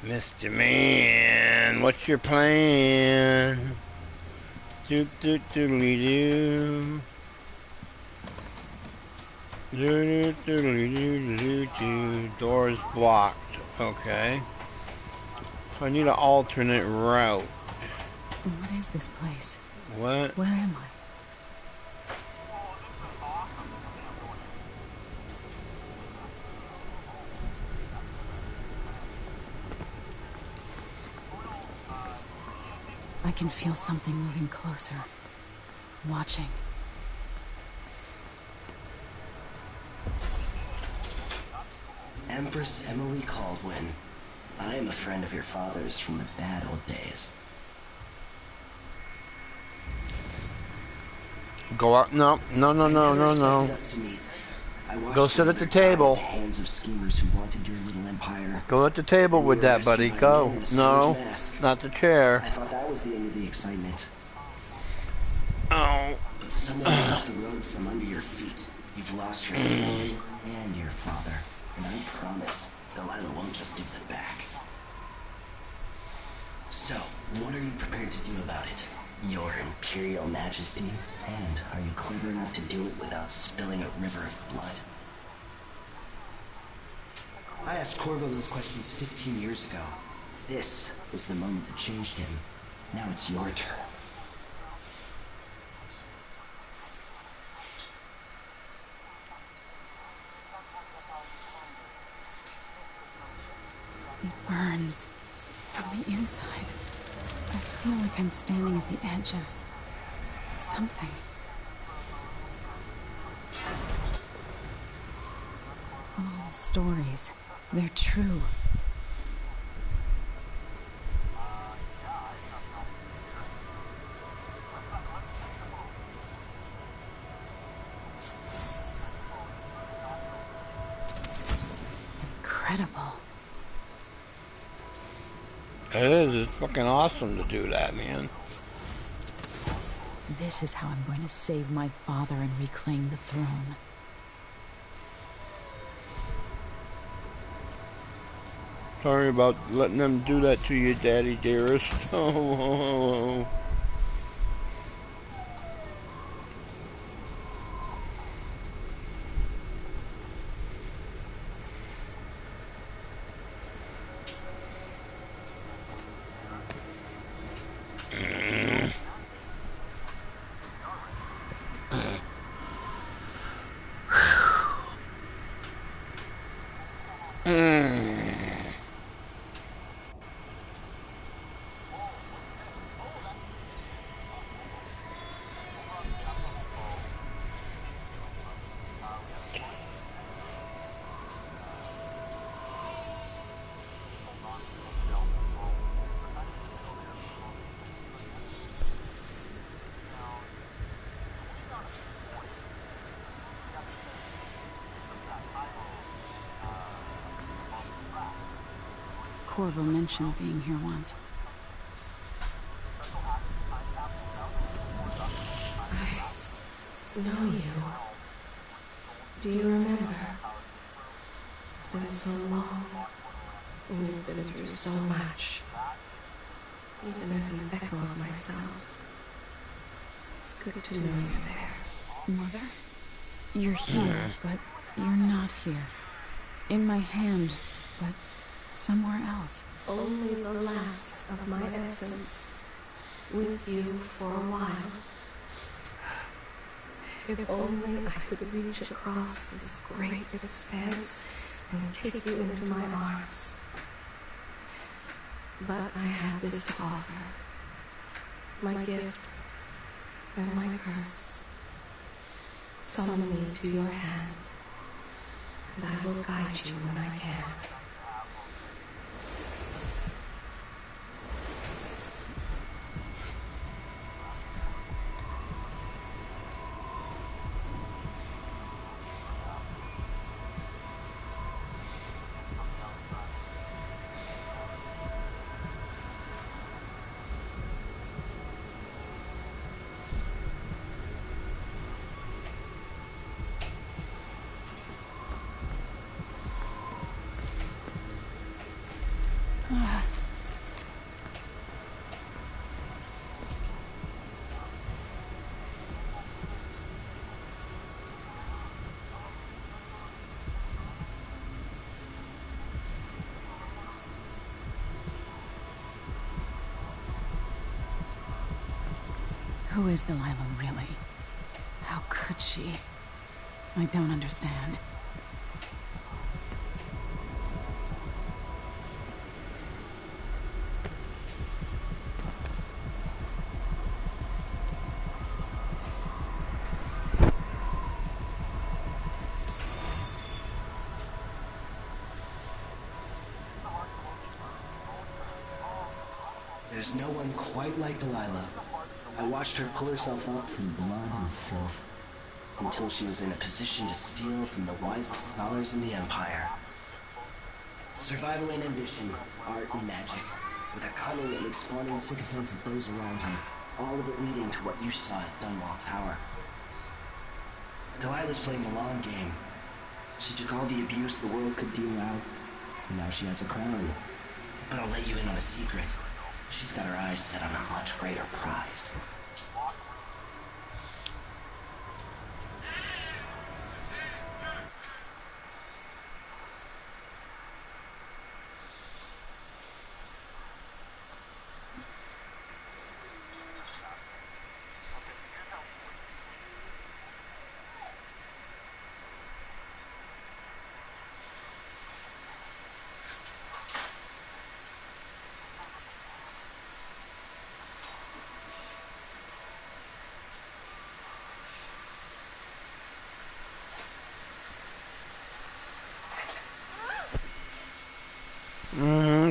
Mr. Man, what's your plan? Doodly-doo. Door is blocked. Okay. So I need an alternate route. What is this place? What? Where am I? I can feel something moving closer. Watching. Empress Emily Caldwin. I am a friend of your father's from the bad old days. Go out. No. Go sit at the table. The hands of schemers who wanted your little empire. Go at the table with that, buddy. Go. No, not the chair. I thought that was the end of the excitement. Oh. But someone ripped the rug from under your feet. You've lost your family and your father. And I promise Delilah won't just give them back. So, what are you prepared to do about it? Your Imperial Majesty? And are you clever enough to do it without spilling a river of blood? I asked Corvo those questions 15 years ago. This was the moment that changed him. Now it's your turn. It burns from the inside. I feel like I'm standing at the edge of something. All the stories, they're true. incredible. It is. It's fucking awesome to do that, man. This is how I'm going to save my father and reclaim the throne. Sorry about letting them do that to you, Daddy dearest. Oh. Corvo mentioned being here once. I know you. Do you remember? It's been so long. And we've been through so much. Even as an echo of myself. It's good to know you're there. Mother? You're here, but you're not here. In my hand, but somewhere else. Only the last of my essence. With you for a while. If only I could reach across this great expanse and take you into my arms. But I have this to offer. My gift and my curse. Summon me to your hand, and I will guide you when I can. Who is Delilah, really? How could she? I don't understand. There's no one quite like Delilah. I watched her pull herself up from blood and filth until she was in a position to steal from the wisest scholars in the Empire. Survival and ambition, art and magic, with a cunning that makes fun and sycophants of those around her, all of it leading to what you saw at Dunwall Tower. Delilah's playing the long game. She took all the abuse the world could deal out, and now she has a crown. But I'll let you in on a secret. She's got her eyes set on a much greater prize.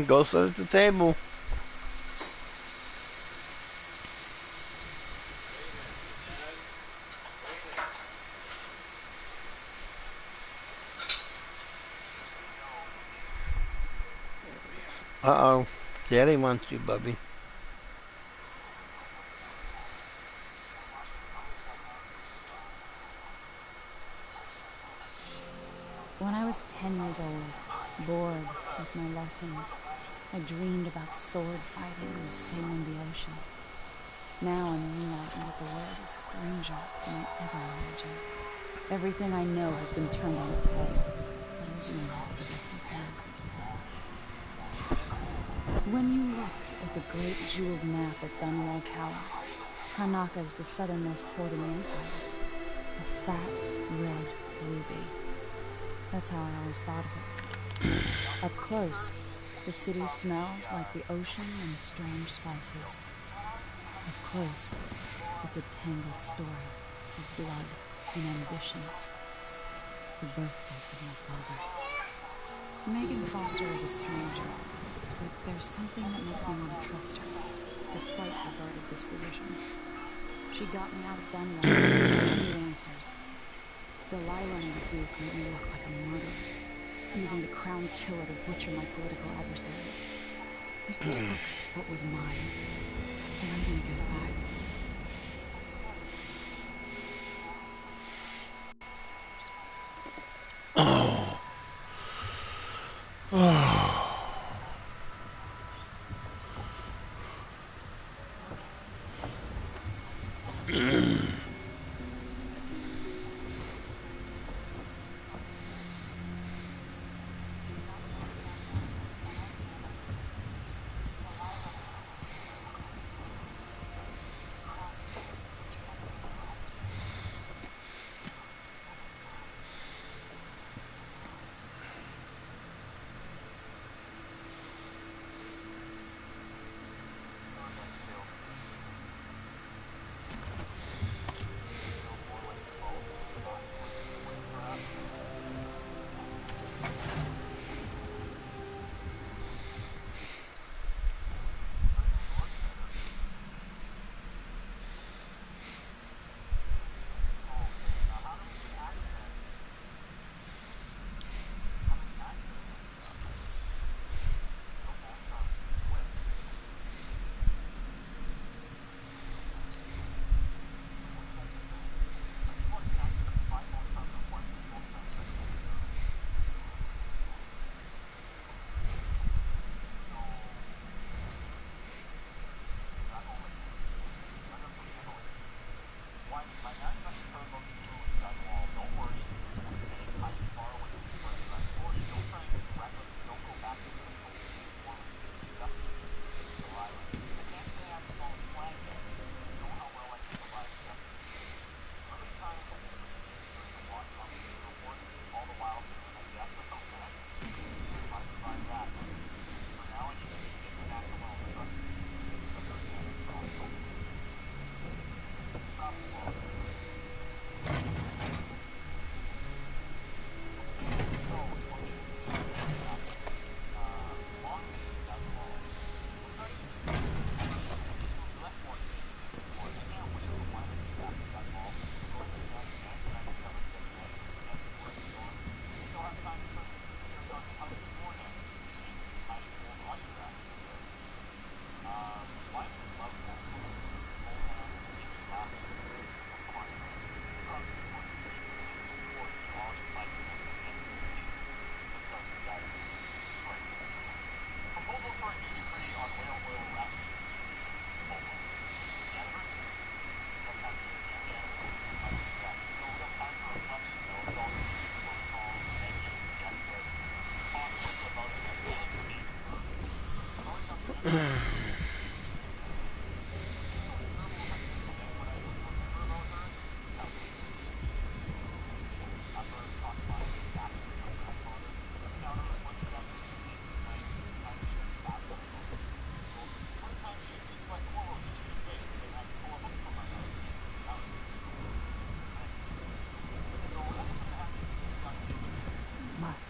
Go sit at the table. Uh-oh. Daddy wants you, Bubby. When I was 10 years old, bored with my lessons, I dreamed about sword fighting and sailing the ocean. Now I'm realizing that the world is stranger than I ever imagined. Everything I know has been turned on its head, but I'm doing the best I can. When you look at the great jeweled map of Dunwall Tower, Karnaca is the southernmost port in the Empire. A fat, red ruby. That's how I always thought of it. Up close, the city smells like the ocean and strange spices. Up close, it's a tangled story of blood and ambition. The birthplace of my father. Megan Foster is a stranger, but there's something that makes me want to trust her, despite her guarded disposition. She got me out of Dunwall, and I need answers. Delilah and the Duke made me look like a murderer, using the crown killer to butcher my political adversaries. They took what was mine, and I'm gonna get it back. Oh. Oh.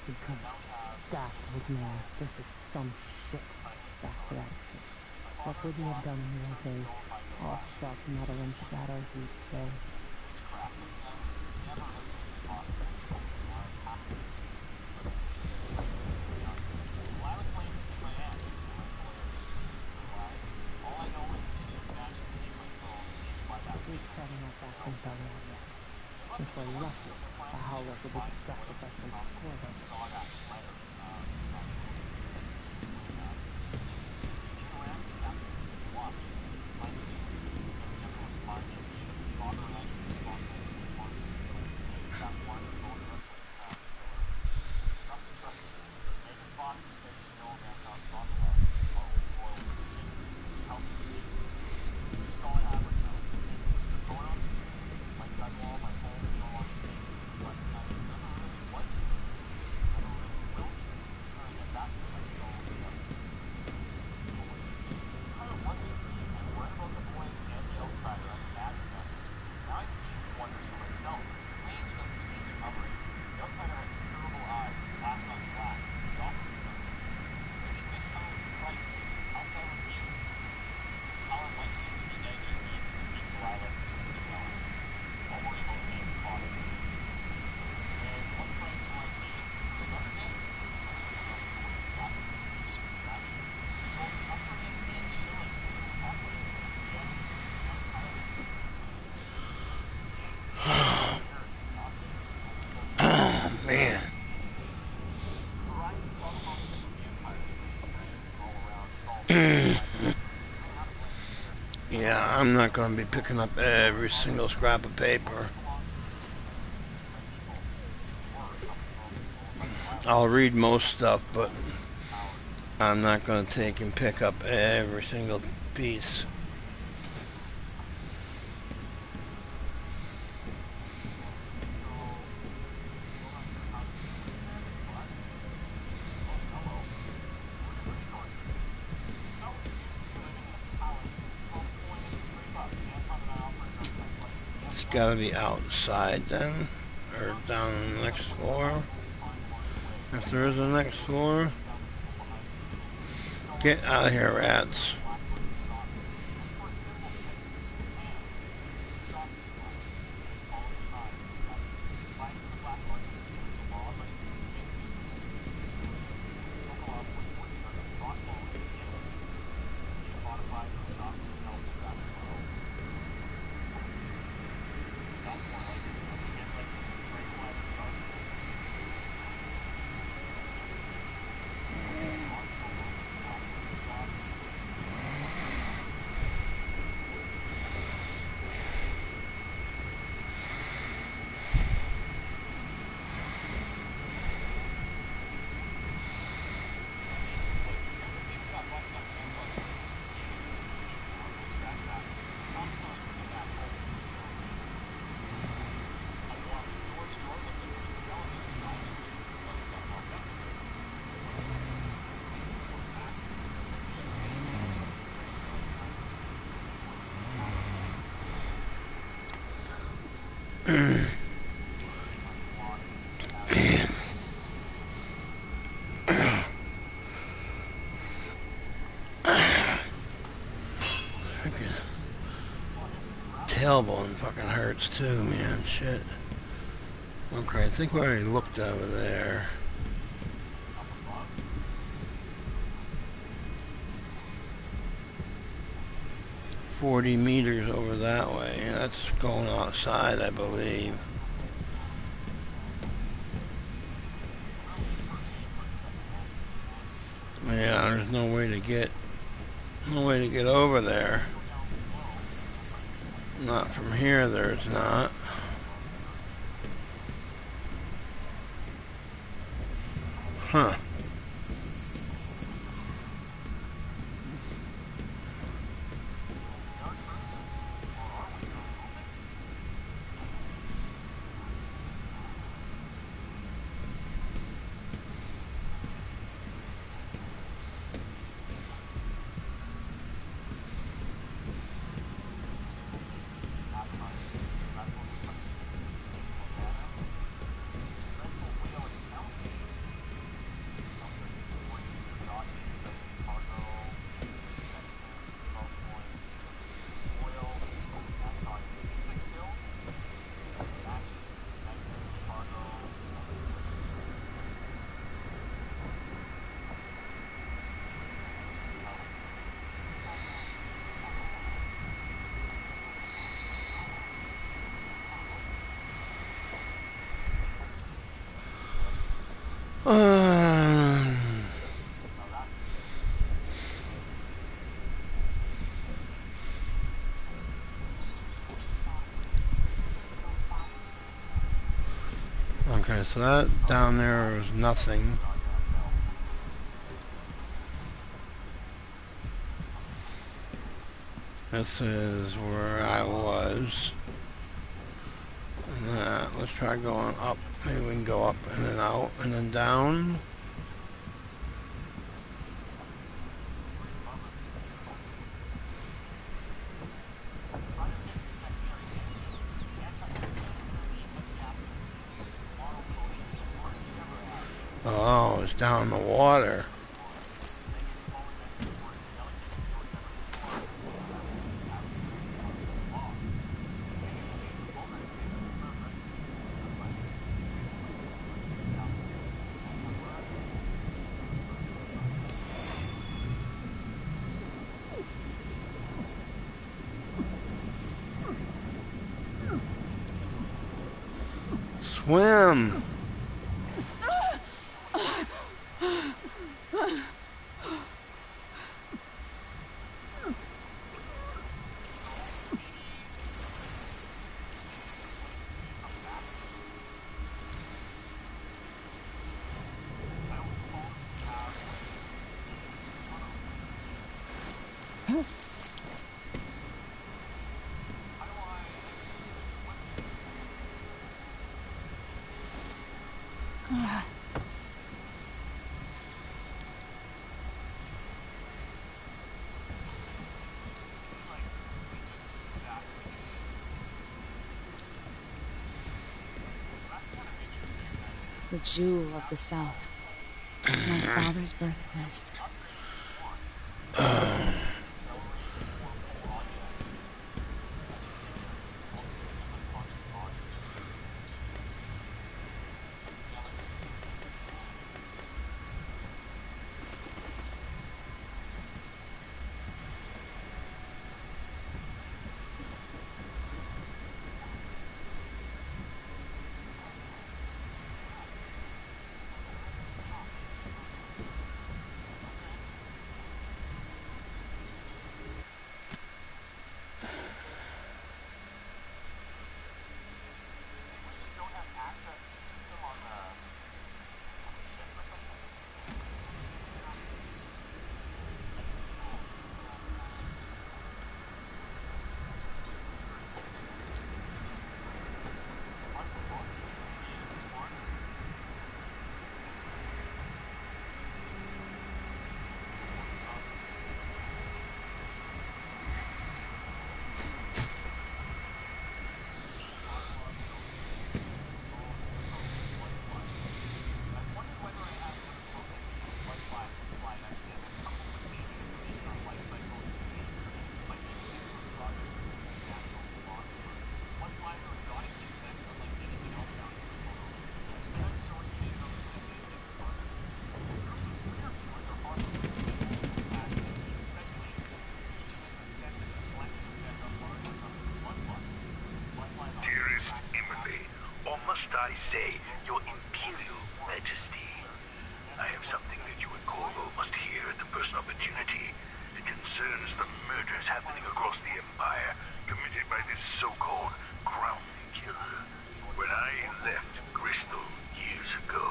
Because that was man. This is some shit. Back to that shit. What would you have done in the old days? All sharp metal and shadows each day. heading out back from Belmont. If we're lucky, the howler will be distracted by some corridor. Man. Yeah, I'm not going to be picking up every single scrap of paper. I'll read most stuff, but I'm not going to take and pick up every single piece. It's got to be outside then, or down on the next floor. If there is a next floor. Get out of here, rats. Tailbone fucking hurts too, man. Shit. Okay, I think we already looked over there. "40 meters over that way." That's going outside, I believe. Yeah, there's no way to get over there. Not from here, there's not. Huh. Okay, so that down there is nothing. This is where I was. And that, let's try going up. Maybe we can go up and then out and then down. Oh, it's down in the water. Swim! The jewel of the South. My father's birthplace. I say, Your Imperial Majesty, I have something that you and Corvo must hear at the first opportunity. It concerns the murders happening across the Empire, committed by this so-called Crown Killer. When I left Bristol years ago,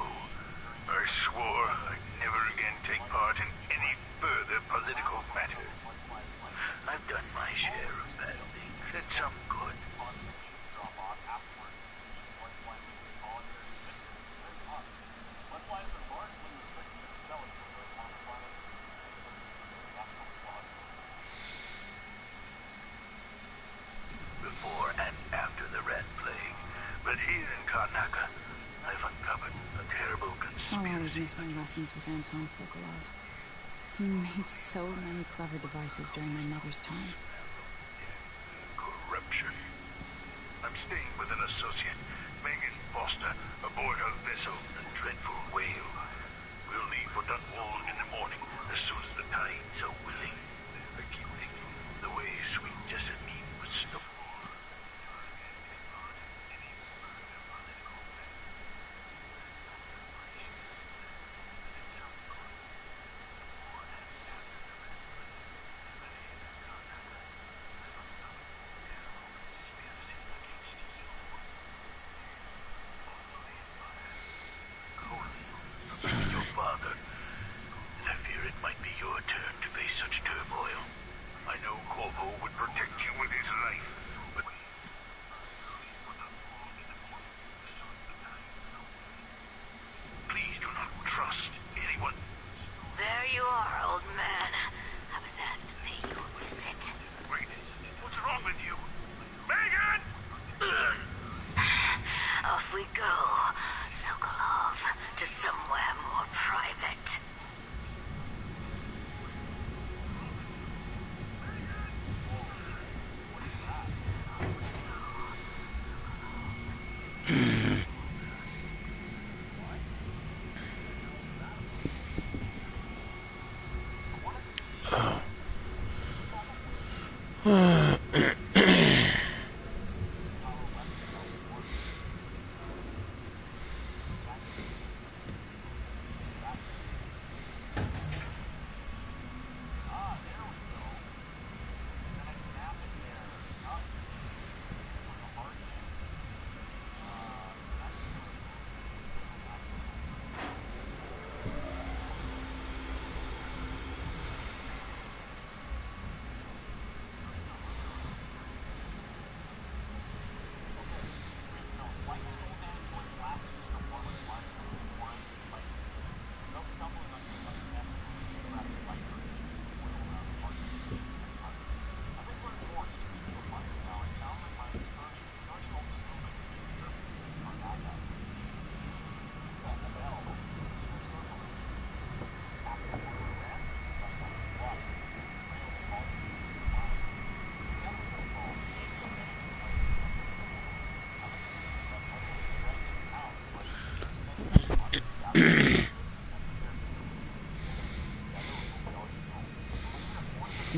I swore I'd never again take part in any further political matter. I've done my share of bad things, and some good. Before and after the Rat Plague. But here in Karnaca, I've uncovered a terrible I'll always conspiracy. miss my lessons with Anton Sokolov. He made so many clever devices during my mother's time. Corruption. I'm staying with an associate, Megan Foster, aboard her vessel, the Dreadful Whale. We'll leave for Dunwall in the morning, as soon as the tides are willing. I keep thinking the way sweet Jessamine was stolen. old man. I was asked to pay you a visit. Wait, what's wrong with you? Megan! Off we go, Sokolov, to somewhere more private.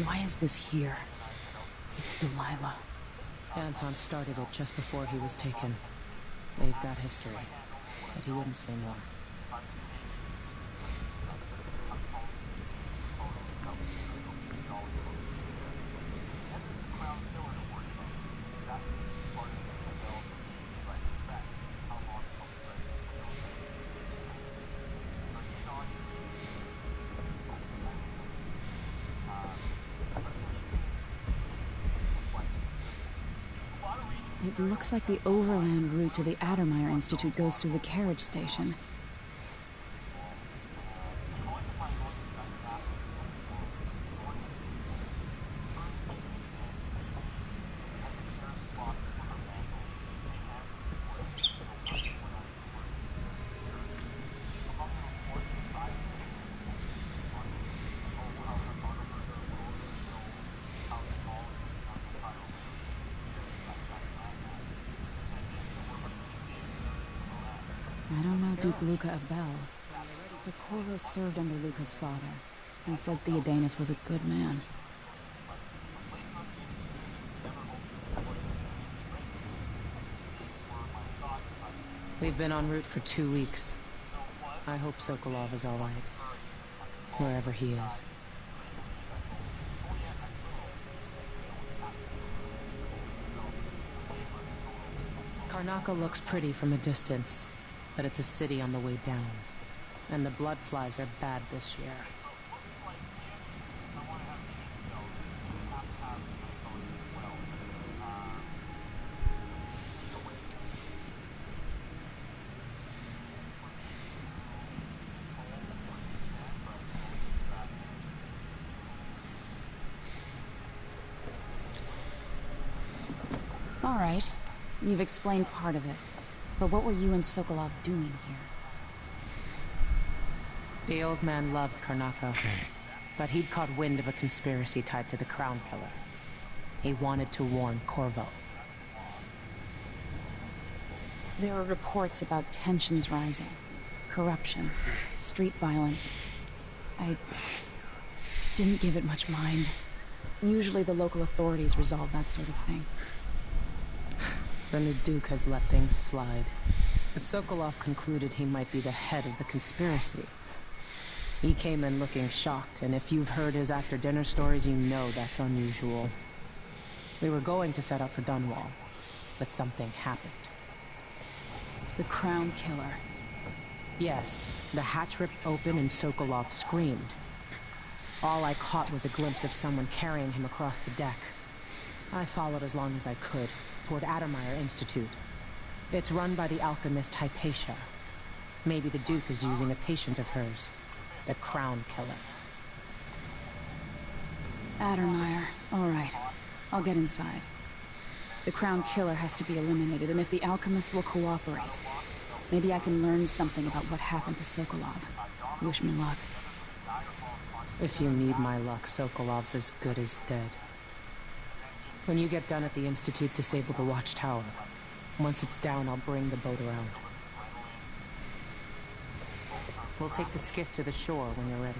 Why is this here? It's Delilah. Anton started it just before he was taken. They've got history, but he wouldn't say more. It looks like the overland route to the Addermeyer Institute goes through the carriage station. I don't know Duke Luca Abel, but Corvo served under Luca's father, and said Theodanis was a good man. We've been en route for 2 weeks. I hope Sokolov is all right, wherever he is. Karnaca looks pretty from a distance, but it's a city on the way down, and the blood flies are bad this year. All right, you've explained part of it, but what were you and Sokolov doing here? The old man loved Karnaca, but he'd caught wind of a conspiracy tied to the Crown Killer. He wanted to warn Corvo. There are reports about tensions rising, corruption, street violence. I didn't give it much mind. Usually the local authorities resolve that sort of thing. The new Duke has let things slide, but Sokolov concluded he might be the head of the conspiracy. He came in looking shocked, and if you've heard his after-dinner stories, you know that's unusual. We were going to set up for Dunwall, but something happened. The Crown Killer. Yes, the hatch ripped open and Sokolov screamed. All I caught was a glimpse of someone carrying him across the deck. I followed as long as I could, toward Addermeyer Institute. It's run by the alchemist Hypatia. Maybe the Duke is using a patient of hers, the Crown Killer. Addermeyer. All right. I'll get inside. The Crown Killer has to be eliminated, and if the Alchemist will cooperate, maybe I can learn something about what happened to Sokolov. Wish me luck. If you need my luck, Sokolov's as good as dead. When you get done at the Institute, disable the watchtower. Once it's down, I'll bring the boat around. We'll take the skiff to the shore when you're ready.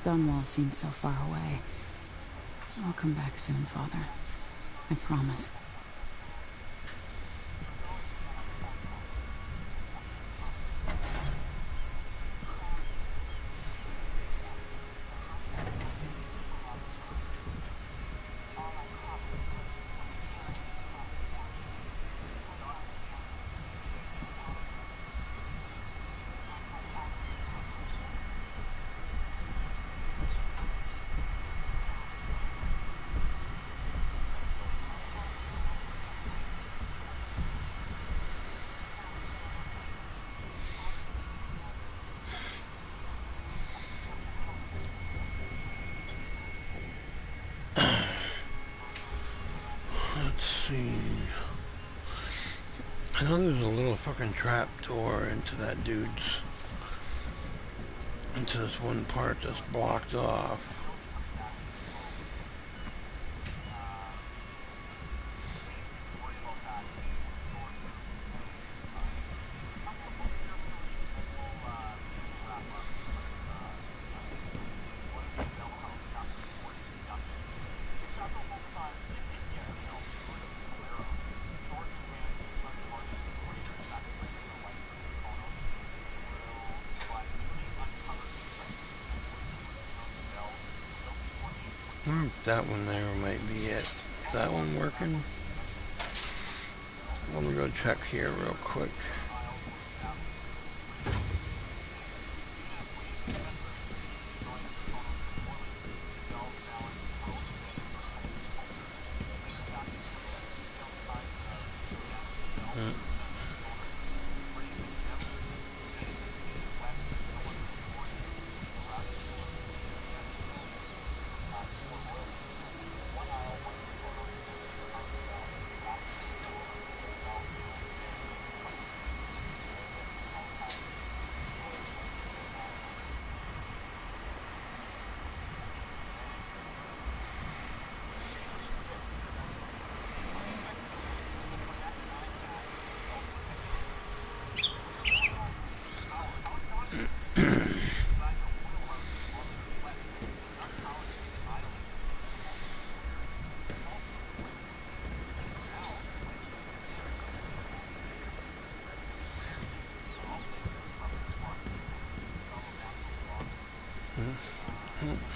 Dunwall seems so far away. I'll come back soon, Father. I promise. I know there's a little fucking trap door into that dude's, into this one part that's blocked off. That one there might be it. Is that one working? Let me go check here real quick.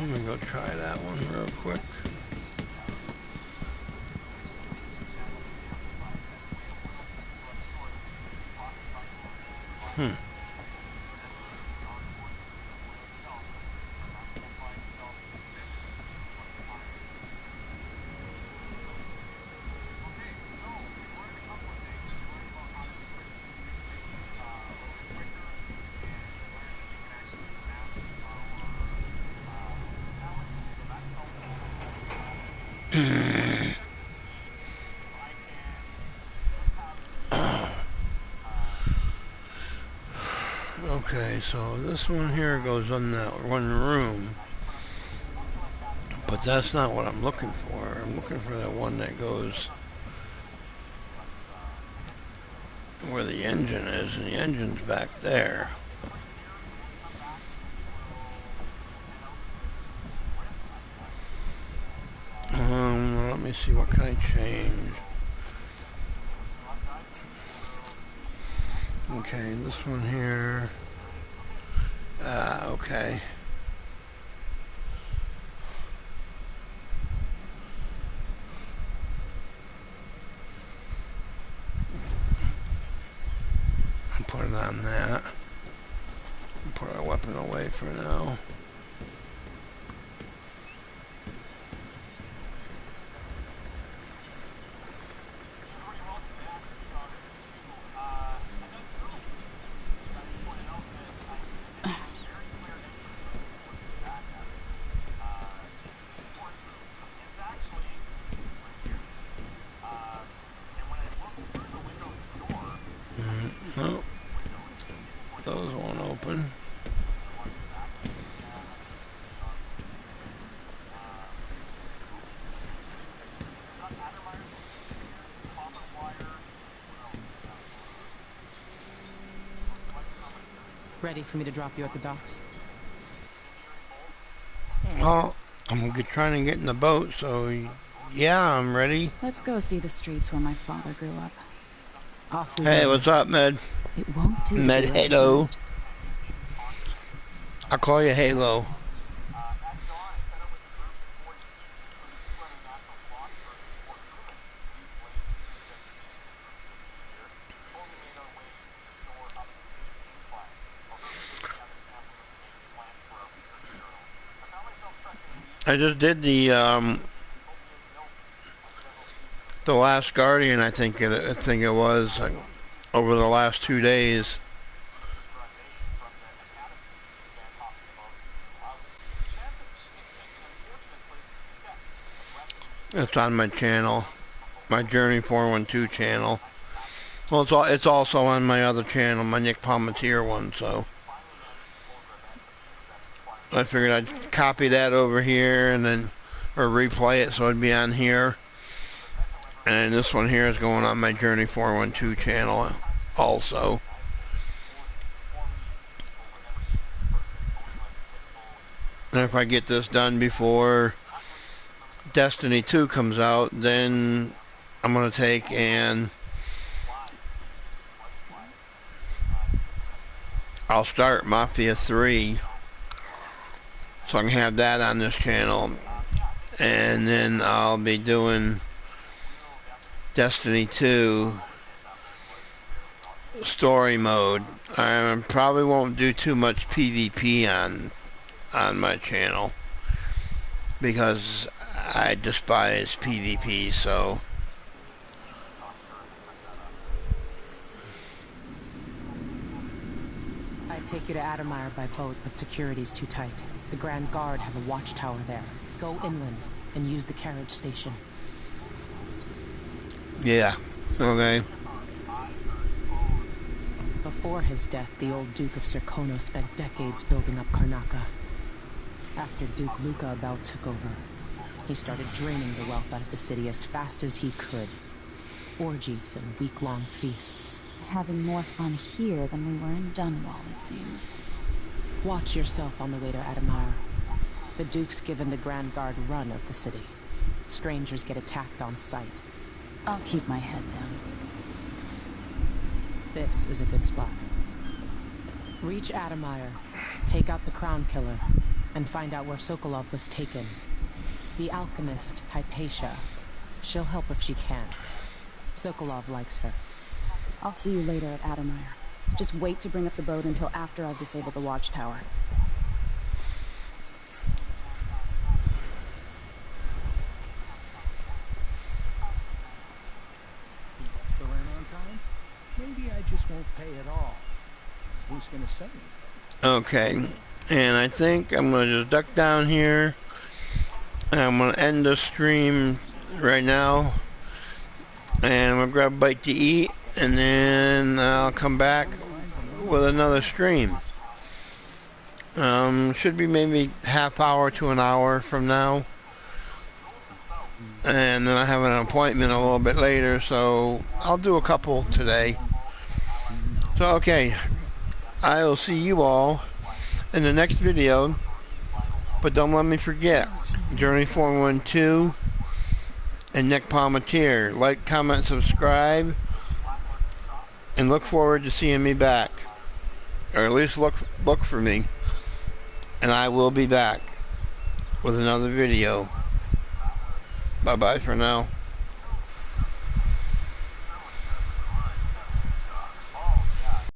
Let me go try that one real quick. Okay, so this one here goes in that one room, but that's not what I'm looking for. I'm looking for that one that goes where the engine is, and the engine's back there. Let me see, what can I change? Okay, this one here. Okay. I'll put it on that. Put our weapon away for now. No, those won't open. Ready for me to drop you at the docks? Well, I'm trying to get in the boat, so yeah, I'm ready. Let's go see the streets where my father grew up. Off we Hey, go. what's up, Med? It won't do. Med Halo. I'll call you Halo. I just did the Last Guardian. I think it was like, over the last 2 days. It's on my channel, my Journey412 channel. Well, it's also on my other channel, my Nick Palmatier one. So I figured I'd copy that over here and then, or replay it so it'd be on here. And this one here is going on my Journey412 channel also. And if I get this done before Destiny 2 comes out, then I'm going to take and I'll start Mafia 3. So I can have that on this channel. And then I'll be doing Destiny 2 story mode. I probably won't do too much PvP on my channel because I despise PvP, so Take you to Adamire by boat, but security's too tight. The Grand Guard have a watchtower there. Go inland and use the carriage station. Yeah. Okay. Before his death, the old Duke of Serkonos spent decades building up Karnaca. After Duke Luca Abel took over, he started draining the wealth out of the city as fast as he could. Orgies and week-long feasts. Having more fun here than we were in Dunwall, it seems. Watch yourself on the way to Adamire. The Duke's given the Grand Guard run of the city. Strangers get attacked on sight. I'll keep my head down. This is a good spot. Reach Adamire, take out the Crown Killer, and find out where Sokolov was taken. The alchemist, Hypatia. She'll help if she can. Sokolov likes her. I'll see you later at Adamire. Just wait to bring up the boat until after I've disabled the watchtower. That's the rent on time? Maybe I just won't pay at all. Who's gonna say? Okay. And I think I'm going to just duck down here. And I'm going to end the stream right now. And I'm going to grab a bite to eat. And then I'll come back with another stream. Should be maybe half hour to an hour from now. And then I have an appointment a little bit later, so I'll do a couple today. So, okay. I will see you all in the next video. But don't let me forget, Journey412 and Nick Palmatier. Like, comment, subscribe. And look forward to seeing me back. Or at least look for me. And I will be back with another video. Bye-bye for now.